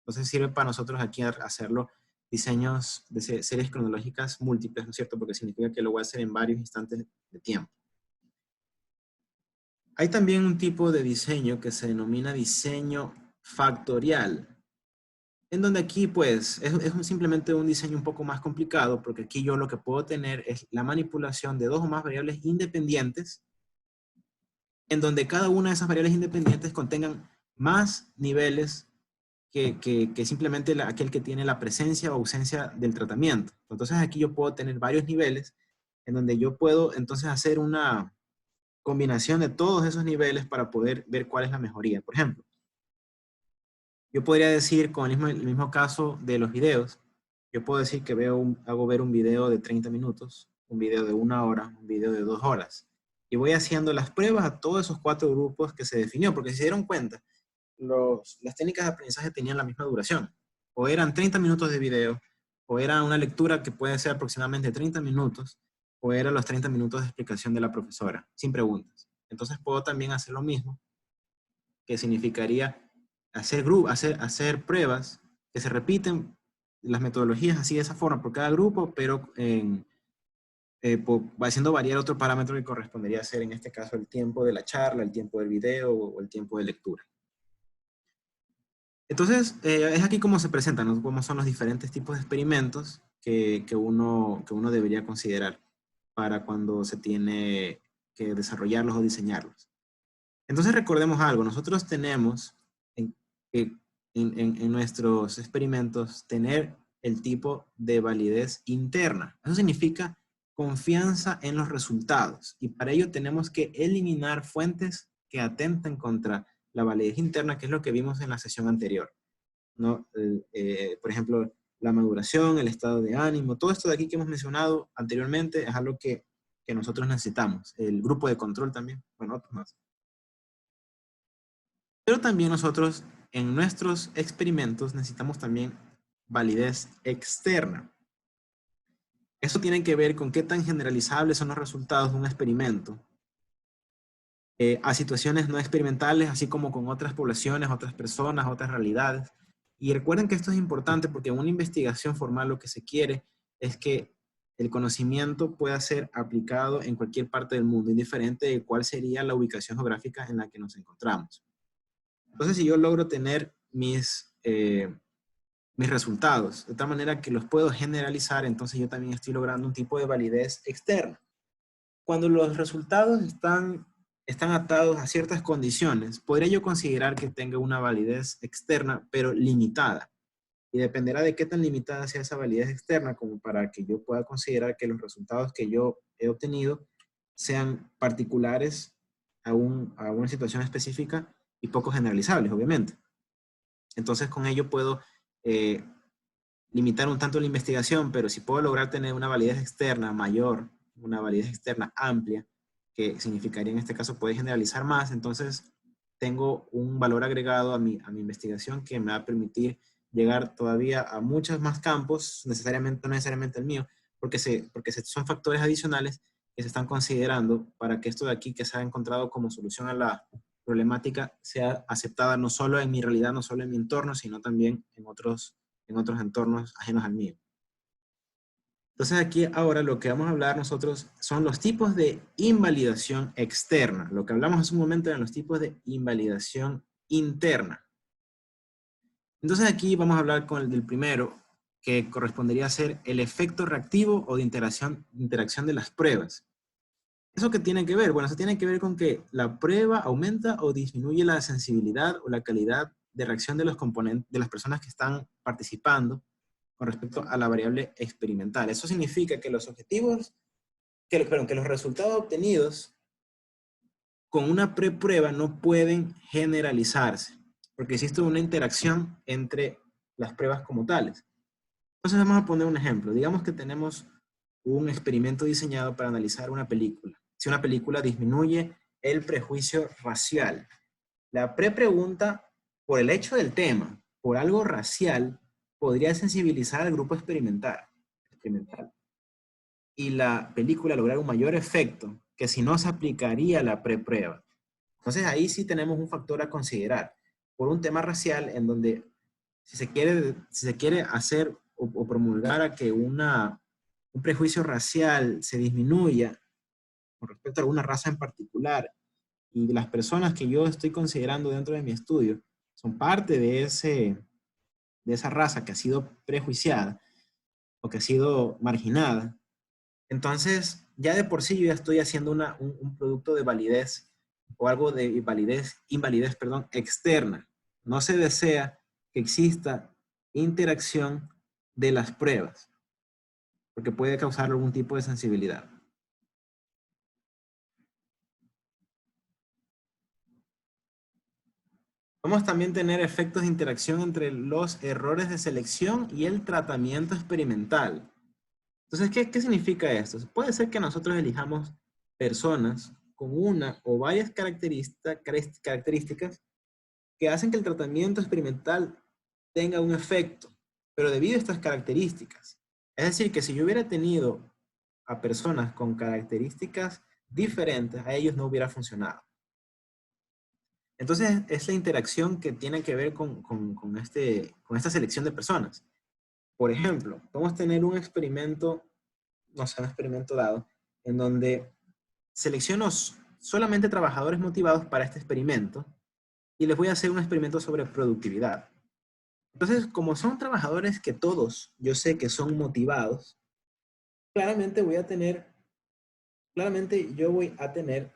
S1: Entonces sirve para nosotros aquí hacerlo diseños de series cronológicas múltiples, ¿no es cierto? Porque significa que lo voy a hacer en varios instantes de tiempo. Hay también un tipo de diseño que se denomina diseño factorial, en donde aquí pues es simplemente un diseño un poco más complicado, porque aquí yo lo que puedo tener es la manipulación de dos o más variables independientes, en donde cada una de esas variables independientes contengan más niveles que simplemente aquel que tiene la presencia o ausencia del tratamiento. Entonces aquí yo puedo tener varios niveles en donde yo puedo entonces hacer una combinación de todos esos niveles para poder ver cuál es la mejoría. Por ejemplo, yo podría decir con el mismo caso de los videos, yo puedo decir que hago ver un video de 30 minutos, un video de 1 hora, un video de 2 horas. y voy haciendo las pruebas a todos esos 4 grupos que se definió, porque si se dieron cuenta, las técnicas de aprendizaje tenían la misma duración. O eran 30 minutos de video, o era una lectura que puede ser aproximadamente 30 minutos, o eran los 30 minutos de explicación de la profesora, sin preguntas. Entonces puedo también hacer lo mismo, que significaría hacer pruebas que se repiten las metodologías así de esa forma por cada grupo, pero va haciendo variar otro parámetro que correspondería a ser en este caso el tiempo de la charla, el tiempo del video o el tiempo de lectura. Entonces, es aquí como se presentan, ¿no? Cómo son los diferentes tipos de experimentos que uno debería considerar para cuando se tiene que desarrollarlos o diseñarlos. Entonces recordemos algo, nosotros tenemos en nuestros experimentos tener el tipo de validez interna. Eso significa confianza en los resultados, y para ello tenemos que eliminar fuentes que atenten contra la validez interna, que es lo que vimos en la sesión anterior, ¿no? Por ejemplo, la maduración, el estado de ánimo, todo esto de aquí que hemos mencionado anteriormente es algo que nosotros necesitamos. El grupo de control también, bueno, otros más. Pero también nosotros en nuestros experimentos necesitamos también validez externa. Eso tiene que ver con qué tan generalizables son los resultados de un experimento a situaciones no experimentales, así como con otras poblaciones, otras personas, otras realidades. Y recuerden que esto es importante porque en una investigación formal lo que se quiere es que el conocimiento pueda ser aplicado en cualquier parte del mundo, indiferente de cuál sería la ubicación geográfica en la que nos encontramos. Entonces, si yo logro tener mis resultados de tal manera que los puedo generalizar, entonces yo también estoy logrando un tipo de validez externa. Cuando los resultados están atados a ciertas condiciones, podría yo considerar que tenga una validez externa, pero limitada. Y dependerá de qué tan limitada sea esa validez externa como para que yo pueda considerar que los resultados que yo he obtenido sean particulares a una situación específica y poco generalizables, obviamente. Entonces, con ello puedo limitar un tanto la investigación, pero si puedo lograr tener una validez externa mayor, una validez externa amplia, que significaría en este caso poder generalizar más, entonces tengo un valor agregado a mi investigación que me va a permitir llegar todavía a muchos más campos, no necesariamente el mío, porque son factores adicionales que se están considerando para que esto de aquí que se ha encontrado como solución a la problemática sea aceptada no solo en mi realidad, no solo en mi entorno, sino también en otros entornos ajenos al mío. Entonces aquí ahora lo que vamos a hablar nosotros son los tipos de invalidación externa. Lo que hablamos hace un momento eran los tipos de invalidación interna. Entonces aquí vamos a hablar con el del primero, que correspondería a ser el efecto reactivo o de interacción de las pruebas. ¿Eso qué tiene que ver? Bueno, eso tiene que ver con que la prueba aumenta o disminuye la sensibilidad o la calidad de reacción de los componentes, de las personas que están participando con respecto a la variable experimental. Eso significa que los objetivos, que los resultados obtenidos con una preprueba no pueden generalizarse, porque existe una interacción entre las pruebas como tales. Entonces vamos a poner un ejemplo. Digamos que tenemos un experimento diseñado para analizar una película. Si una película disminuye el prejuicio racial. La pregunta, por el hecho del tema, por algo racial, podría sensibilizar al grupo experimental. Y la película lograr un mayor efecto que si no se aplicaría la preprueba. Entonces ahí sí tenemos un factor a considerar. Por un tema racial en donde si se quiere hacer o promulgar a que un prejuicio racial se disminuya con respecto a alguna raza en particular, y las personas que yo estoy considerando dentro de mi estudio son parte de esa raza que ha sido prejuiciada o que ha sido marginada, entonces ya de por sí yo ya estoy haciendo un producto de validez o algo de invalidez externa. No se desea que exista interacción de las pruebas, porque puede causar algún tipo de sensibilidad. Vamos también a tener efectos de interacción entre los errores de selección y el tratamiento experimental. Entonces, ¿qué significa esto? Puede ser que nosotros elijamos personas con una o varias características que hacen que el tratamiento experimental tenga un efecto, pero debido a estas características. Es decir, que si yo hubiera tenido a personas con características diferentes, a ellos no hubiera funcionado. Entonces, es la interacción que tiene que ver con esta selección de personas. Por ejemplo, podemos tener un experimento, no sé, un experimento dado, en donde selecciono solamente trabajadores motivados para este experimento y les voy a hacer un experimento sobre productividad. Entonces, como son trabajadores que todos yo sé que son motivados, claramente yo voy a tener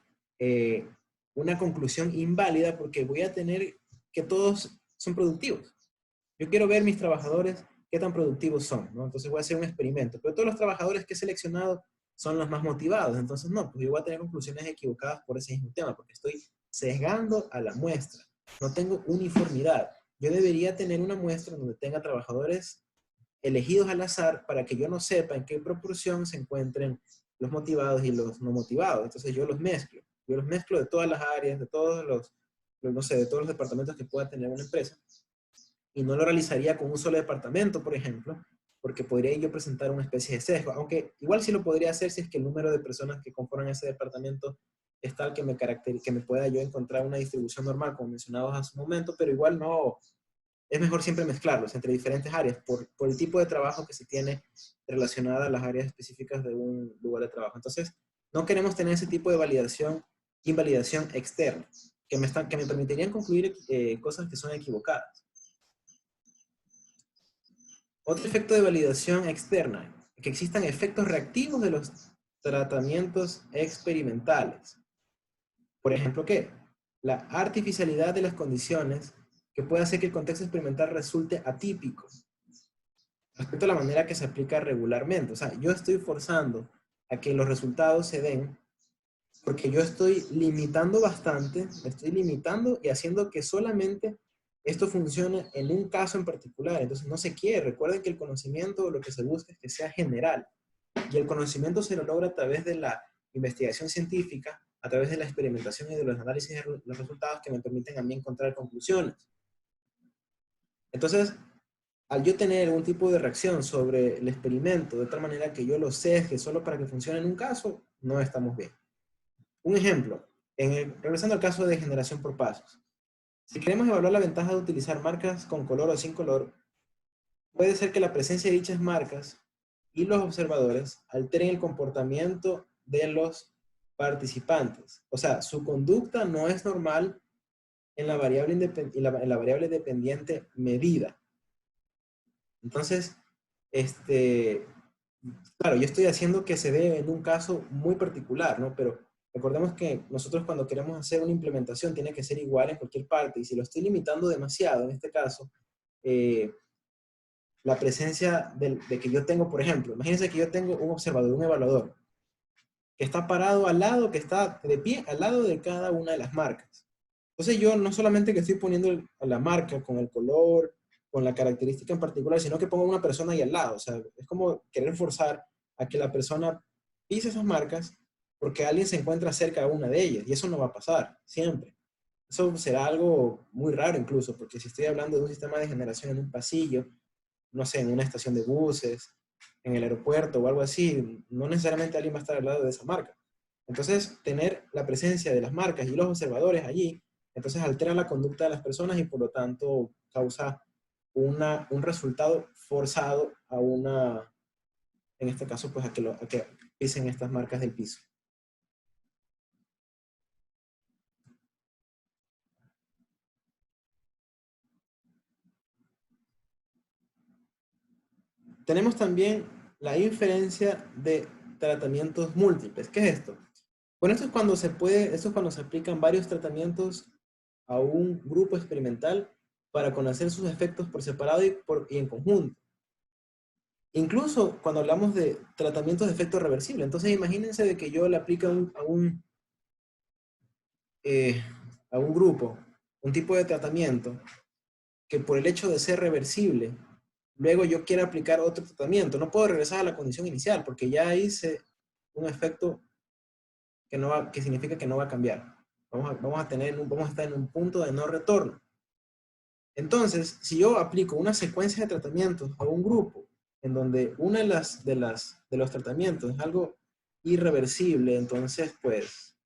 S1: una conclusión inválida porque voy a tener que todos son productivos. Yo quiero ver mis trabajadores qué tan productivos son, ¿no? Entonces voy a hacer un experimento, pero todos los trabajadores que he seleccionado son los más motivados, entonces no, pues yo voy a tener conclusiones equivocadas por ese mismo tema, porque estoy sesgando a la muestra, no tengo uniformidad. Yo debería tener una muestra donde tenga trabajadores elegidos al azar para que yo no sepa en qué proporción se encuentren los motivados y los no motivados. Entonces yo los mezclo. Yo los mezclo de todas las áreas, de todos no sé, de todos los departamentos que pueda tener una empresa. Y no lo realizaría con un solo departamento, por ejemplo, porque podría yo presentar una especie de sesgo. Aunque igual sí lo podría hacer si es que el número de personas que conforman ese departamento es tal que me pueda yo encontrar una distribución normal, como mencionabas hace un momento, pero igual no, es mejor siempre mezclarlos entre diferentes áreas por el tipo de trabajo que se tiene relacionada a las áreas específicas de un lugar de trabajo. Entonces, no queremos tener ese tipo de invalidación externa, que me permitirían concluir cosas que son equivocadas. Otro efecto de validación externa, que existan efectos reactivos de los tratamientos experimentales. Por ejemplo, ¿qué? La artificialidad de las condiciones que puede hacer que el contexto experimental resulte atípico respecto a la manera que se aplica regularmente. O sea, yo estoy forzando a que los resultados se den porque yo estoy limitando bastante, me estoy limitando y haciendo que solamente esto funcione en un caso en particular. Entonces no se quiere. Recuerden que el conocimiento lo que se busca es que sea general. Y el conocimiento se lo logra a través de la investigación científica, a través de la experimentación y de los análisis de los resultados que me permiten a mí encontrar conclusiones. Entonces, al yo tener un tipo de reacción sobre el experimento de tal manera que yo lo sesgue solo para que funcione en un caso, no estamos bien. Un ejemplo, regresando al caso de generación por pasos. Si queremos evaluar la ventaja de utilizar marcas con color o sin color, puede ser que la presencia de dichas marcas y los observadores alteren el comportamiento de los participantes. O sea, su conducta no es normal en la variable dependiente medida. Entonces, claro, yo estoy haciendo que se dé en un caso muy particular, ¿no? Pero recordemos que nosotros cuando queremos hacer una implementación tiene que ser igual en cualquier parte. Y si lo estoy limitando demasiado, en este caso, la presencia de que yo tengo, por ejemplo, imagínense que yo tengo un observador, un evaluador, que está parado al lado, que está de pie al lado de cada una de las marcas. Entonces yo no solamente que estoy poniendo a la marca con el color, con la característica en particular, sino que pongo a una persona ahí al lado. O sea, es como querer forzar a que la persona pise esas marcas porque alguien se encuentra cerca de una de ellas. Y eso no va a pasar, siempre. Eso será algo muy raro incluso, porque si estoy hablando de un sistema de generación en un pasillo, no sé, en una estación de buses, en el aeropuerto o algo así, no necesariamente alguien va a estar al lado de esa marca. Entonces, tener la presencia de las marcas y los observadores allí, entonces altera la conducta de las personas y por lo tanto causa un resultado forzado a en este caso, pues a que pisen estas marcas del piso. Tenemos también la inferencia de tratamientos múltiples. ¿Qué es esto? Bueno, esto es cuando se aplican varios tratamientos a un grupo experimental para conocer sus efectos por separado y en conjunto. Incluso cuando hablamos de tratamientos de efecto reversible. Entonces imagínense de que yo le aplico a un grupo un tipo de tratamiento que por el hecho de ser reversible, luego yo quiero aplicar otro tratamiento. No puedo regresar a la condición inicial porque ya hice un efecto que significa que no va a cambiar. Vamos a estar en un punto de no retorno. Entonces, si yo aplico una secuencia de tratamientos a un grupo en donde una de los tratamientos es algo irreversible, entonces, pues,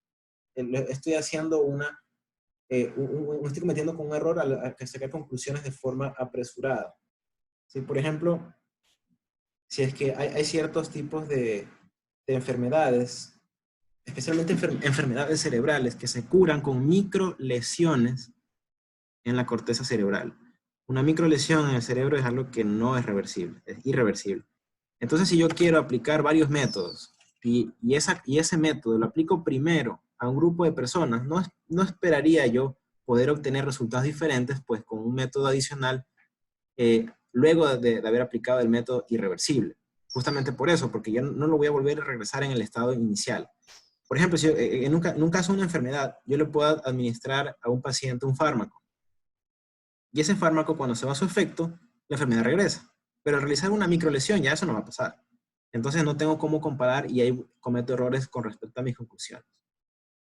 S1: estoy haciendo estoy cometiendo un error al sacar conclusiones de forma apresurada. ¿Sí? Por ejemplo, si es que hay ciertos tipos de enfermedades, especialmente enfermedades cerebrales, que se curan con microlesiones en la corteza cerebral. Una microlesión en el cerebro es algo que no es reversible, es irreversible. Entonces, si yo quiero aplicar varios métodos y ese método lo aplico primero a un grupo de personas, no esperaría yo poder obtener resultados diferentes, pues con un método adicional, luego de haber aplicado el método irreversible. Justamente por eso, porque yo no lo voy a volver a regresar en el estado inicial. Por ejemplo, si en un caso de una enfermedad, yo le puedo administrar a un paciente un fármaco. Y ese fármaco, cuando se va a su efecto, la enfermedad regresa. Pero al realizar una microlesión, ya eso no va a pasar. Entonces no tengo cómo comparar y ahí cometo errores con respecto a mis conclusiones.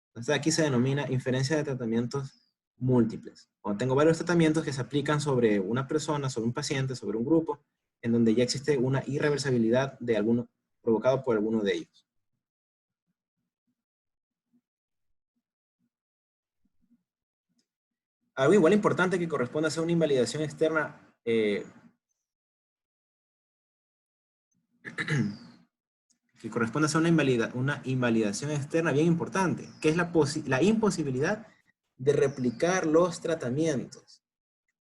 S1: Entonces aquí se denomina inferencia de tratamientos múltiples. Cuando tengo varios tratamientos que se aplican sobre una persona, sobre un paciente, sobre un grupo, en donde ya existe una irreversibilidad de alguno, provocado por alguno de ellos. Algo igual importante que corresponde a hacer una invalidación externa que corresponde a hacer una invalidación externa bien importante, que es la imposibilidad de replicar los tratamientos.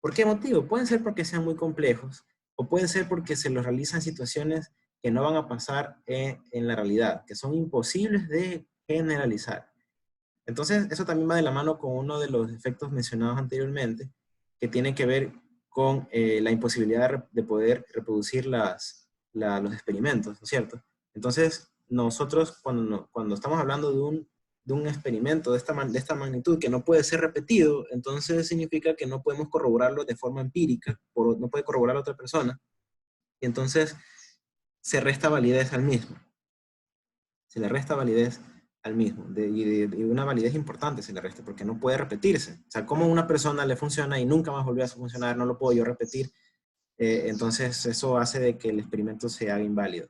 S1: ¿Por qué motivo? Pueden ser porque sean muy complejos, o pueden ser porque se los realizan situaciones que no van a pasar en la realidad, que son imposibles de generalizar. Entonces, eso también va de la mano con uno de los efectos mencionados anteriormente, que tiene que ver con la imposibilidad de poder reproducir los experimentos, ¿no es cierto? Entonces, nosotros cuando estamos hablando de un experimento de esta magnitud que no puede ser repetido, entonces significa que no podemos corroborarlo de forma empírica, no puede corroborar a otra persona, y entonces se resta validez al mismo. Se le resta validez al mismo, y una validez importante se le resta, porque no puede repetirse. O sea, como a una persona le funciona y nunca más volvió a funcionar, no lo puedo yo repetir, entonces eso hace de que el experimento se haga inválido.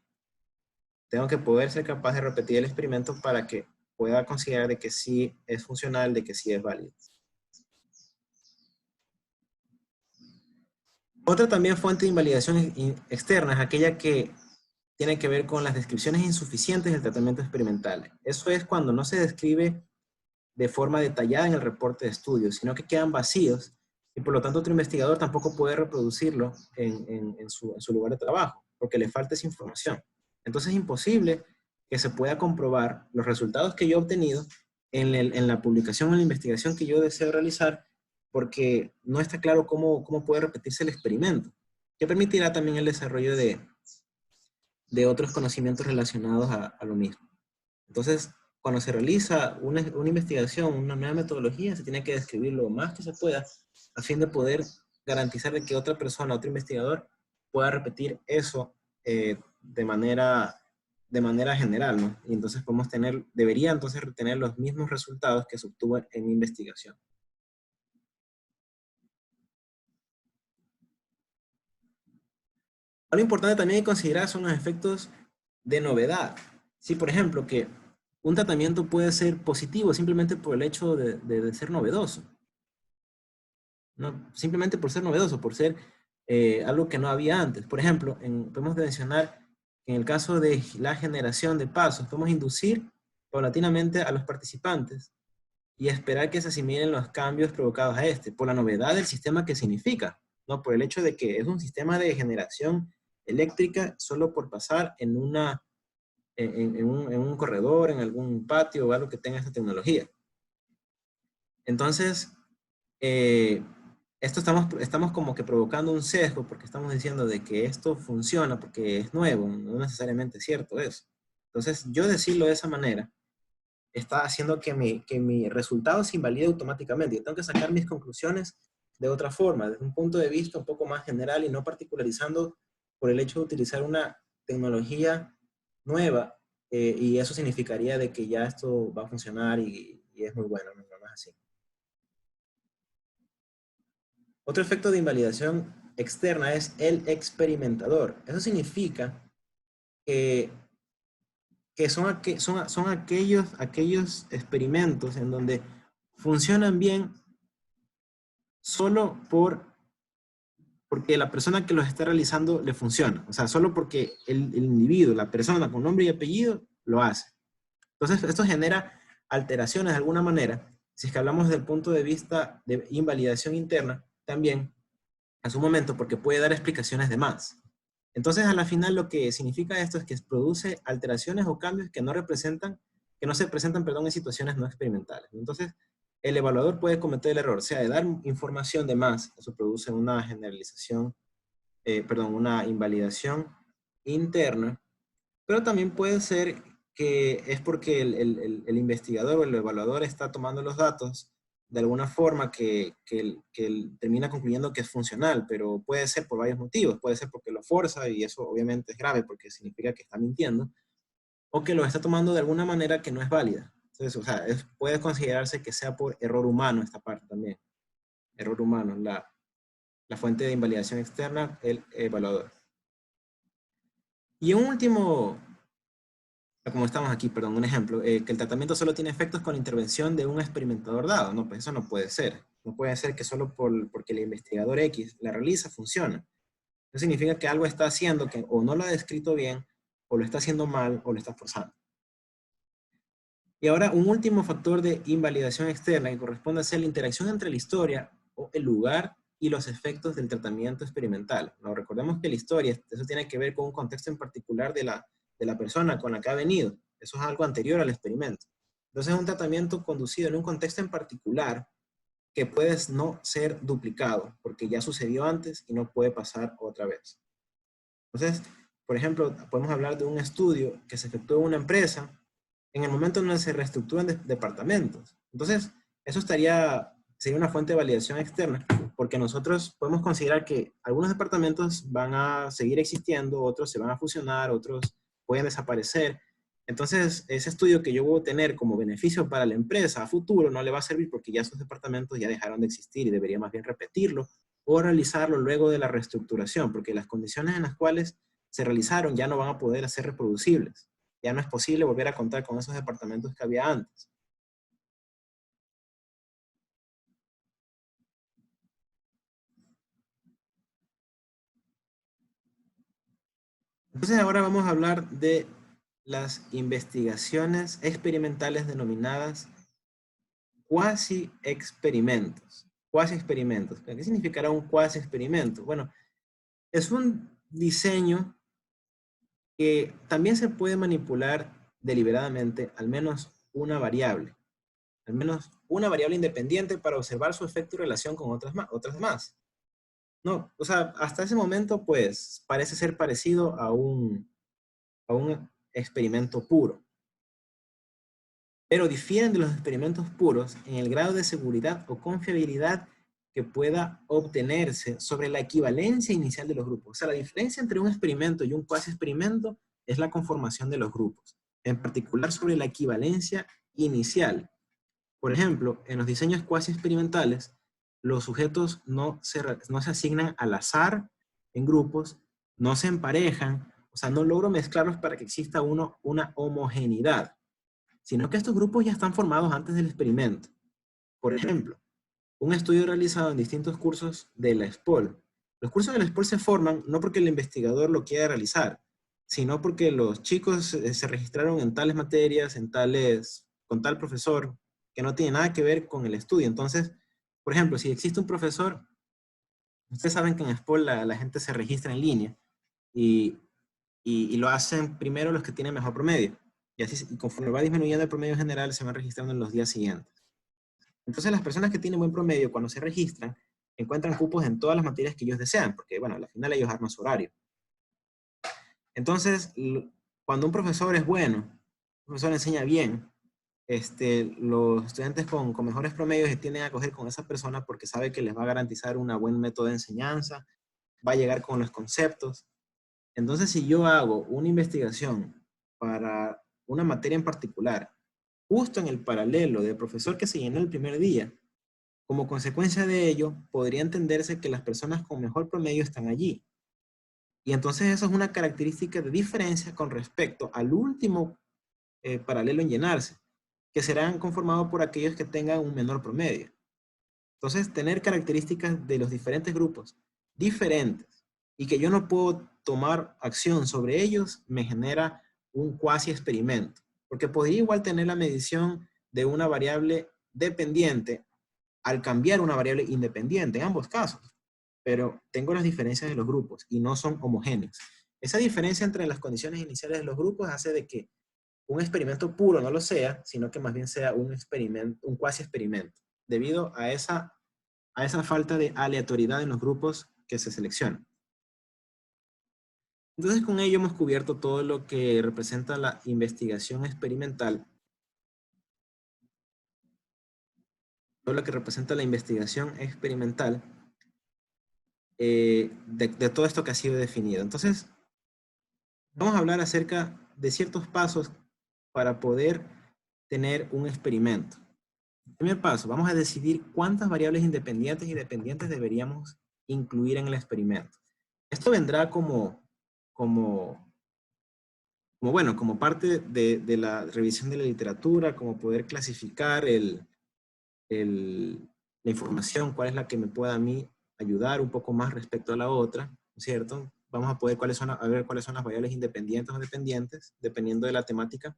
S1: Tengo que poder ser capaz de repetir el experimento para que pueda considerar de que sí es funcional, de que sí es válido. Otra también fuente de invalidación externa es aquella que tiene que ver con las descripciones insuficientes del tratamiento experimental. Eso es cuando no se describe de forma detallada en el reporte de estudio, sino que quedan vacíos y por lo tanto otro investigador tampoco puede reproducirlo en su lugar de trabajo, porque le falta esa información. Entonces es imposible que se pueda comprobar los resultados que yo he obtenido en la publicación o en la investigación que yo deseo realizar, porque no está claro cómo puede repetirse el experimento, que permitirá también el desarrollo de otros conocimientos relacionados a lo mismo. Entonces, cuando se realiza una investigación, una nueva metodología, se tiene que describir lo más que se pueda a fin de poder garantizar de que otra persona, otro investigador, pueda repetir eso de manera general, ¿no? Y entonces debería entonces retener los mismos resultados que se obtuvo en investigación. Algo importante también que considerar son los efectos de novedad. Sí, por ejemplo, que un tratamiento puede ser positivo simplemente por el hecho de ser novedoso. ¿No? Simplemente por ser novedoso, por ser algo que no había antes. Por ejemplo, podemos mencionar que en el caso de la generación de pasos, podemos inducir paulatinamente a los participantes y esperar que se asimilen los cambios provocados a este, por la novedad del sistema que significa, ¿no? Por el hecho de que es un sistema de generación eléctrica solo por pasar en un corredor, en algún patio o algo que tenga esta tecnología. Entonces, esto estamos como que provocando un sesgo porque estamos diciendo de que esto funciona porque es nuevo, no necesariamente es cierto eso. Entonces, yo decirlo de esa manera está haciendo que mi resultado se invalide automáticamente. Yo tengo que sacar mis conclusiones de otra forma, desde un punto de vista un poco más general y no particularizando por el hecho de utilizar una tecnología nueva y eso significaría de que ya esto va a funcionar y es muy bueno, no, no es así. Otro efecto de invalidación externa es el experimentador. Eso significa que, son aquellos experimentos en donde funcionan bien solo porque la persona que los está realizando le funciona. O sea, solo porque el individuo, la persona con nombre y apellido, lo hace. Entonces, esto genera alteraciones de alguna manera. Si es que hablamos del punto de vista de invalidación interna, también a su momento, porque puede dar explicaciones de más. Entonces, a la final, lo que significa esto es que produce alteraciones o cambios que no se presentan, perdón, en situaciones no experimentales. Entonces, el evaluador puede cometer el error, sea de dar información de más, eso produce una generalización, una invalidación interna, pero también puede ser que es porque el investigador o el evaluador está tomando los datos de alguna forma que él termina concluyendo que es funcional, pero puede ser por varios motivos. Puede ser porque lo forza y eso obviamente es grave porque significa que está mintiendo, o que lo está tomando de alguna manera que no es válida. Entonces, o sea, puede considerarse que sea por error humano esta parte también. Error humano, la fuente de invalidación externa, el evaluador. Y un último, como estamos aquí, perdón, un ejemplo, que el tratamiento solo tiene efectos con intervención de un experimentador dado. No, pues eso no puede ser. No puede ser que solo porque el investigador X la realiza, funciona. Eso significa que algo está haciendo que o no lo ha descrito bien, o lo está haciendo mal, o lo está forzando. Y ahora, un último factor de invalidación externa que corresponde a ser la interacción entre la historia o el lugar y los efectos del tratamiento experimental. No, recordemos que la historia, eso tiene que ver con un contexto en particular de la persona con la que ha venido. Eso es algo anterior al experimento. Entonces es un tratamiento conducido en un contexto en particular que puede no ser duplicado porque ya sucedió antes y no puede pasar otra vez. Entonces, por ejemplo, podemos hablar de un estudio que se efectuó en una empresa en el momento en donde se reestructuran departamentos. Entonces, eso sería una fuente de validación externa, porque nosotros podemos considerar que algunos departamentos van a seguir existiendo, otros se van a fusionar, otros pueden desaparecer. Entonces, ese estudio que yo voy a tener como beneficio para la empresa a futuro no le va a servir porque ya esos departamentos ya dejaron de existir y debería más bien repetirlo o realizarlo luego de la reestructuración, porque las condiciones en las cuales se realizaron ya no van a poder ser reproducibles. Ya no es posible volver a contar con esos departamentos que había antes. Entonces ahora vamos a hablar de las investigaciones experimentales denominadas cuasi-experimentos. Cuasi-experimentos. ¿Qué significará un cuasi-experimento? Bueno, es un diseño que también se puede manipular deliberadamente al menos una variable. Al menos una variable independiente para observar su efecto y relación con otras más. No, o sea, hasta ese momento, pues, parece ser parecido a un experimento puro. Pero difieren de los experimentos puros en el grado de seguridad o confiabilidad que pueda obtenerse sobre la equivalencia inicial de los grupos. O sea, la diferencia entre un experimento y un cuasi experimento es la conformación de los grupos, en particular sobre la equivalencia inicial. Por ejemplo, en los diseños cuasi experimentales, los sujetos no se asignan al azar en grupos, no se emparejan, o sea, no logro mezclarlos para que exista una homogeneidad, sino que estos grupos ya están formados antes del experimento. Por ejemplo, un estudio realizado en distintos cursos de la SPOL. Los cursos de la SPOL se forman no porque el investigador lo quiera realizar, sino porque los chicos se registraron en tales materias, con tal profesor, que no tiene nada que ver con el estudio. Entonces, por ejemplo, si existe un profesor, ustedes saben que en SPOL la gente se registra en línea y lo hacen primero los que tienen mejor promedio. Y así, y conforme va disminuyendo el promedio general, se van registrando en los días siguientes. Entonces, las personas que tienen buen promedio, cuando se registran, encuentran cupos en todas las materias que ellos desean, porque, bueno, al final ellos arman su horario. Entonces, cuando un profesor es bueno, un profesor enseña bien, los estudiantes con mejores promedios tienden a coger con esa persona porque sabe que les va a garantizar un buen método de enseñanza, va a llegar con los conceptos. Entonces, si yo hago una investigación para una materia en particular, justo en el paralelo del profesor que se llenó el primer día, como consecuencia de ello, podría entenderse que las personas con mejor promedio están allí. Y entonces eso es una característica de diferencia con respecto al último paralelo en llenarse, que serán conformados por aquellos que tengan un menor promedio. Entonces, tener características de los diferentes grupos diferentes y que yo no puedo tomar acción sobre ellos me genera un cuasi experimento, porque podría igual tener la medición de una variable dependiente al cambiar una variable independiente en ambos casos, pero tengo las diferencias de los grupos y no son homogéneos. Esa diferencia entre las condiciones iniciales de los grupos hace de que un experimento puro no lo sea, sino que más bien sea un experimento, un cuasi experimento, debido a esa falta de aleatoriedad en los grupos que se seleccionan. Entonces, con ello hemos cubierto todo lo que representa la investigación experimental. Todo lo que representa la investigación experimental de todo esto que ha sido definido. Entonces, vamos a hablar acerca de ciertos pasos para poder tener un experimento. Primer paso, vamos a decidir cuántas variables independientes y dependientes deberíamos incluir en el experimento. Esto vendrá como parte de la revisión de la literatura, como poder clasificar la información, cuál es la que me pueda a mí ayudar un poco más respecto a la otra, ¿no es cierto? Vamos a poder ver cuáles son las variables independientes o dependientes, dependiendo de la temática.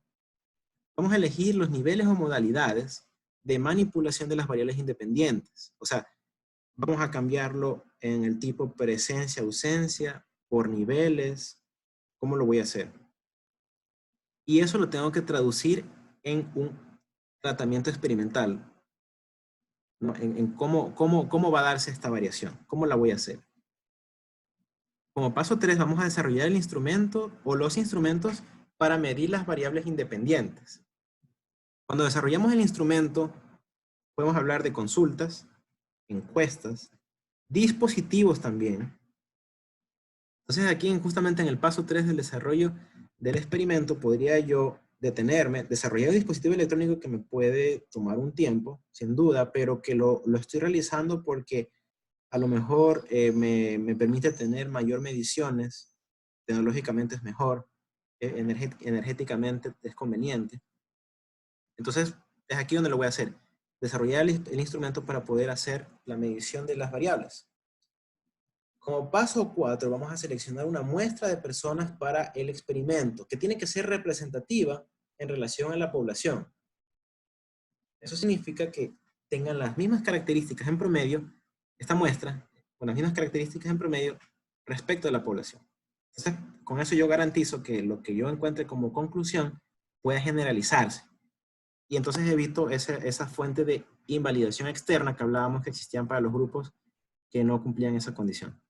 S1: Vamos a elegir los niveles o modalidades de manipulación de las variables independientes. O sea, vamos a cambiarlo en el tipo presencia, ausencia, por niveles. ¿Cómo lo voy a hacer? Y eso lo tengo que traducir en un tratamiento experimental, ¿no? En cómo va a darse esta variación, cómo la voy a hacer. Como paso 3, vamos a desarrollar el instrumento o los instrumentos para medir las variables independientes. Cuando desarrollamos el instrumento, podemos hablar de consultas, encuestas, dispositivos también. Entonces aquí justamente en el paso 3 del desarrollo del experimento podría yo detenerme, desarrollar un dispositivo electrónico que me puede tomar un tiempo, sin duda, pero que lo estoy realizando porque a lo mejor me permite tener mayor mediciones, tecnológicamente es mejor, energéticamente es conveniente. Entonces es aquí donde lo voy a hacer, desarrollar el instrumento para poder hacer la medición de las variables. Como paso 4, vamos a seleccionar una muestra de personas para el experimento, que tiene que ser representativa en relación a la población. Eso significa que tengan las mismas características en promedio, esta muestra, con las mismas características en promedio respecto a la población. Entonces, con eso yo garantizo que lo que yo encuentre como conclusión pueda generalizarse. Y entonces evito esa fuente de invalidación externa que hablábamos que existían para los grupos que no cumplían esa condición.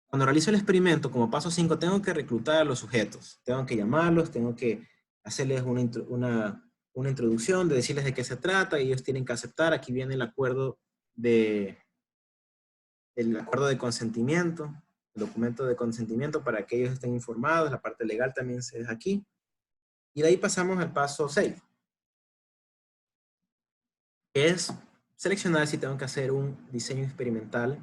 S1: Cuando realizo el experimento, como paso 5, tengo que reclutar a los sujetos. Tengo que llamarlos, tengo que hacerles una introducción, de decirles de qué se trata, y ellos tienen que aceptar. Aquí viene el acuerdo de consentimiento, el documento de consentimiento para que ellos estén informados. La parte legal también se deja aquí. Y de ahí pasamos al paso 6, que es seleccionar si tengo que hacer un diseño experimental,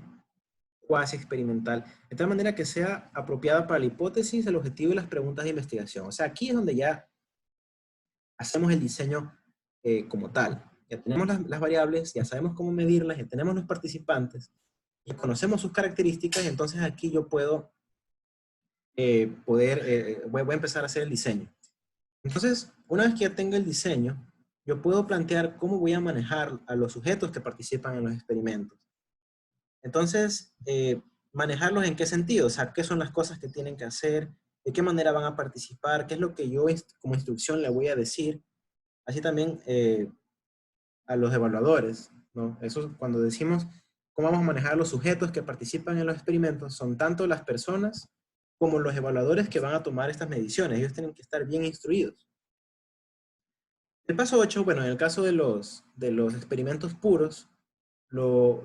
S1: cuasi experimental, de tal manera que sea apropiada para la hipótesis, el objetivo y las preguntas de investigación. O sea, aquí es donde ya hacemos el diseño como tal. Ya tenemos las variables, ya sabemos cómo medirlas, ya tenemos los participantes, ya conocemos sus características, y entonces aquí yo puedo voy a empezar a hacer el diseño. Entonces, una vez que ya tengo el diseño, yo puedo plantear cómo voy a manejar a los sujetos que participan en los experimentos. Entonces, manejarlos en qué sentido, o sea, qué son las cosas que tienen que hacer, de qué manera van a participar, qué es lo que yo como instrucción le voy a decir. Así también a los evaluadores, ¿no? Eso cuando decimos cómo vamos a manejar a los sujetos que participan en los experimentos, son tanto las personas como los evaluadores que van a tomar estas mediciones. Ellos tienen que estar bien instruidos. El paso 8, bueno, en el caso de los experimentos puros,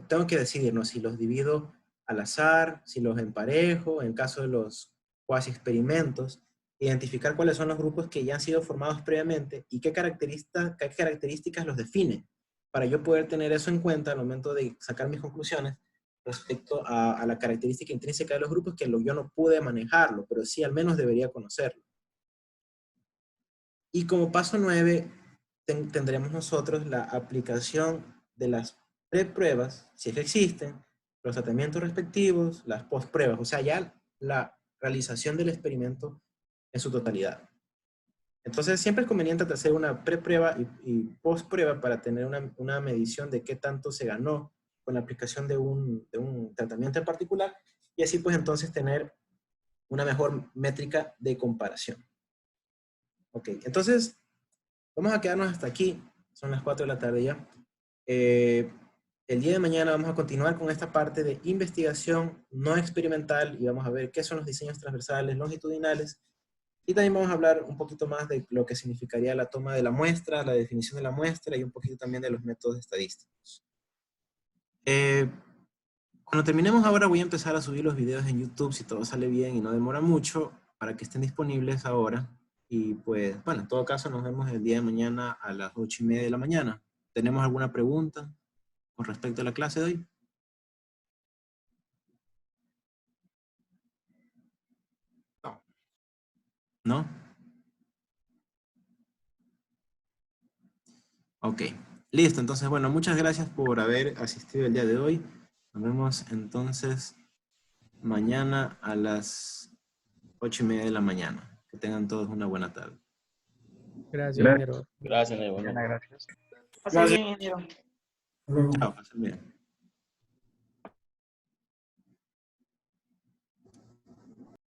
S1: tengo que decidir, ¿no? Si los divido al azar, si los emparejo, en caso de los cuasi experimentos. identificar cuáles son los grupos que ya han sido formados previamente y qué características los definen, para yo poder tener eso en cuenta al momento de sacar mis conclusiones respecto a la característica intrínseca de los grupos, que yo no pude manejarlo, pero sí al menos debería conocerlo. Y como paso 9, tendremos nosotros la aplicación de las prepruebas, si es que existen, los tratamientos respectivos, las postpruebas, o sea, ya la realización del experimento en su totalidad. Entonces, siempre es conveniente hacer una preprueba y postprueba para tener una medición de qué tanto se ganó con la aplicación de un tratamiento en particular, y así pues entonces tener una mejor métrica de comparación. Ok, entonces vamos a quedarnos hasta aquí. Son las 4 de la tarde ya. El día de mañana vamos a continuar con esta parte de investigación no experimental y vamos a ver qué son los diseños transversales longitudinales. Y también vamos a hablar un poquito más de lo que significaría la toma de la muestra, la definición de la muestra y un poquito también de los métodos estadísticos. Cuando terminemos ahora voy a empezar a subir los videos en YouTube si todo sale bien y no demora mucho para que estén disponibles ahora. Y pues, bueno, en todo caso nos vemos el día de mañana a las 8:30 de la mañana. ¿Tenemos alguna pregunta con respecto a la clase de hoy? No. ¿No? Ok. Listo. Entonces, bueno, muchas gracias por haber asistido el día de hoy. Nos vemos entonces mañana a las 8:30 de la mañana. Que tengan todos una buena tarde.
S2: Gracias, ingeniero.
S3: Gracias, Ney, bueno.
S2: Gracias.
S4: Pase bien, ingeniero.
S1: Chao, pasen bien.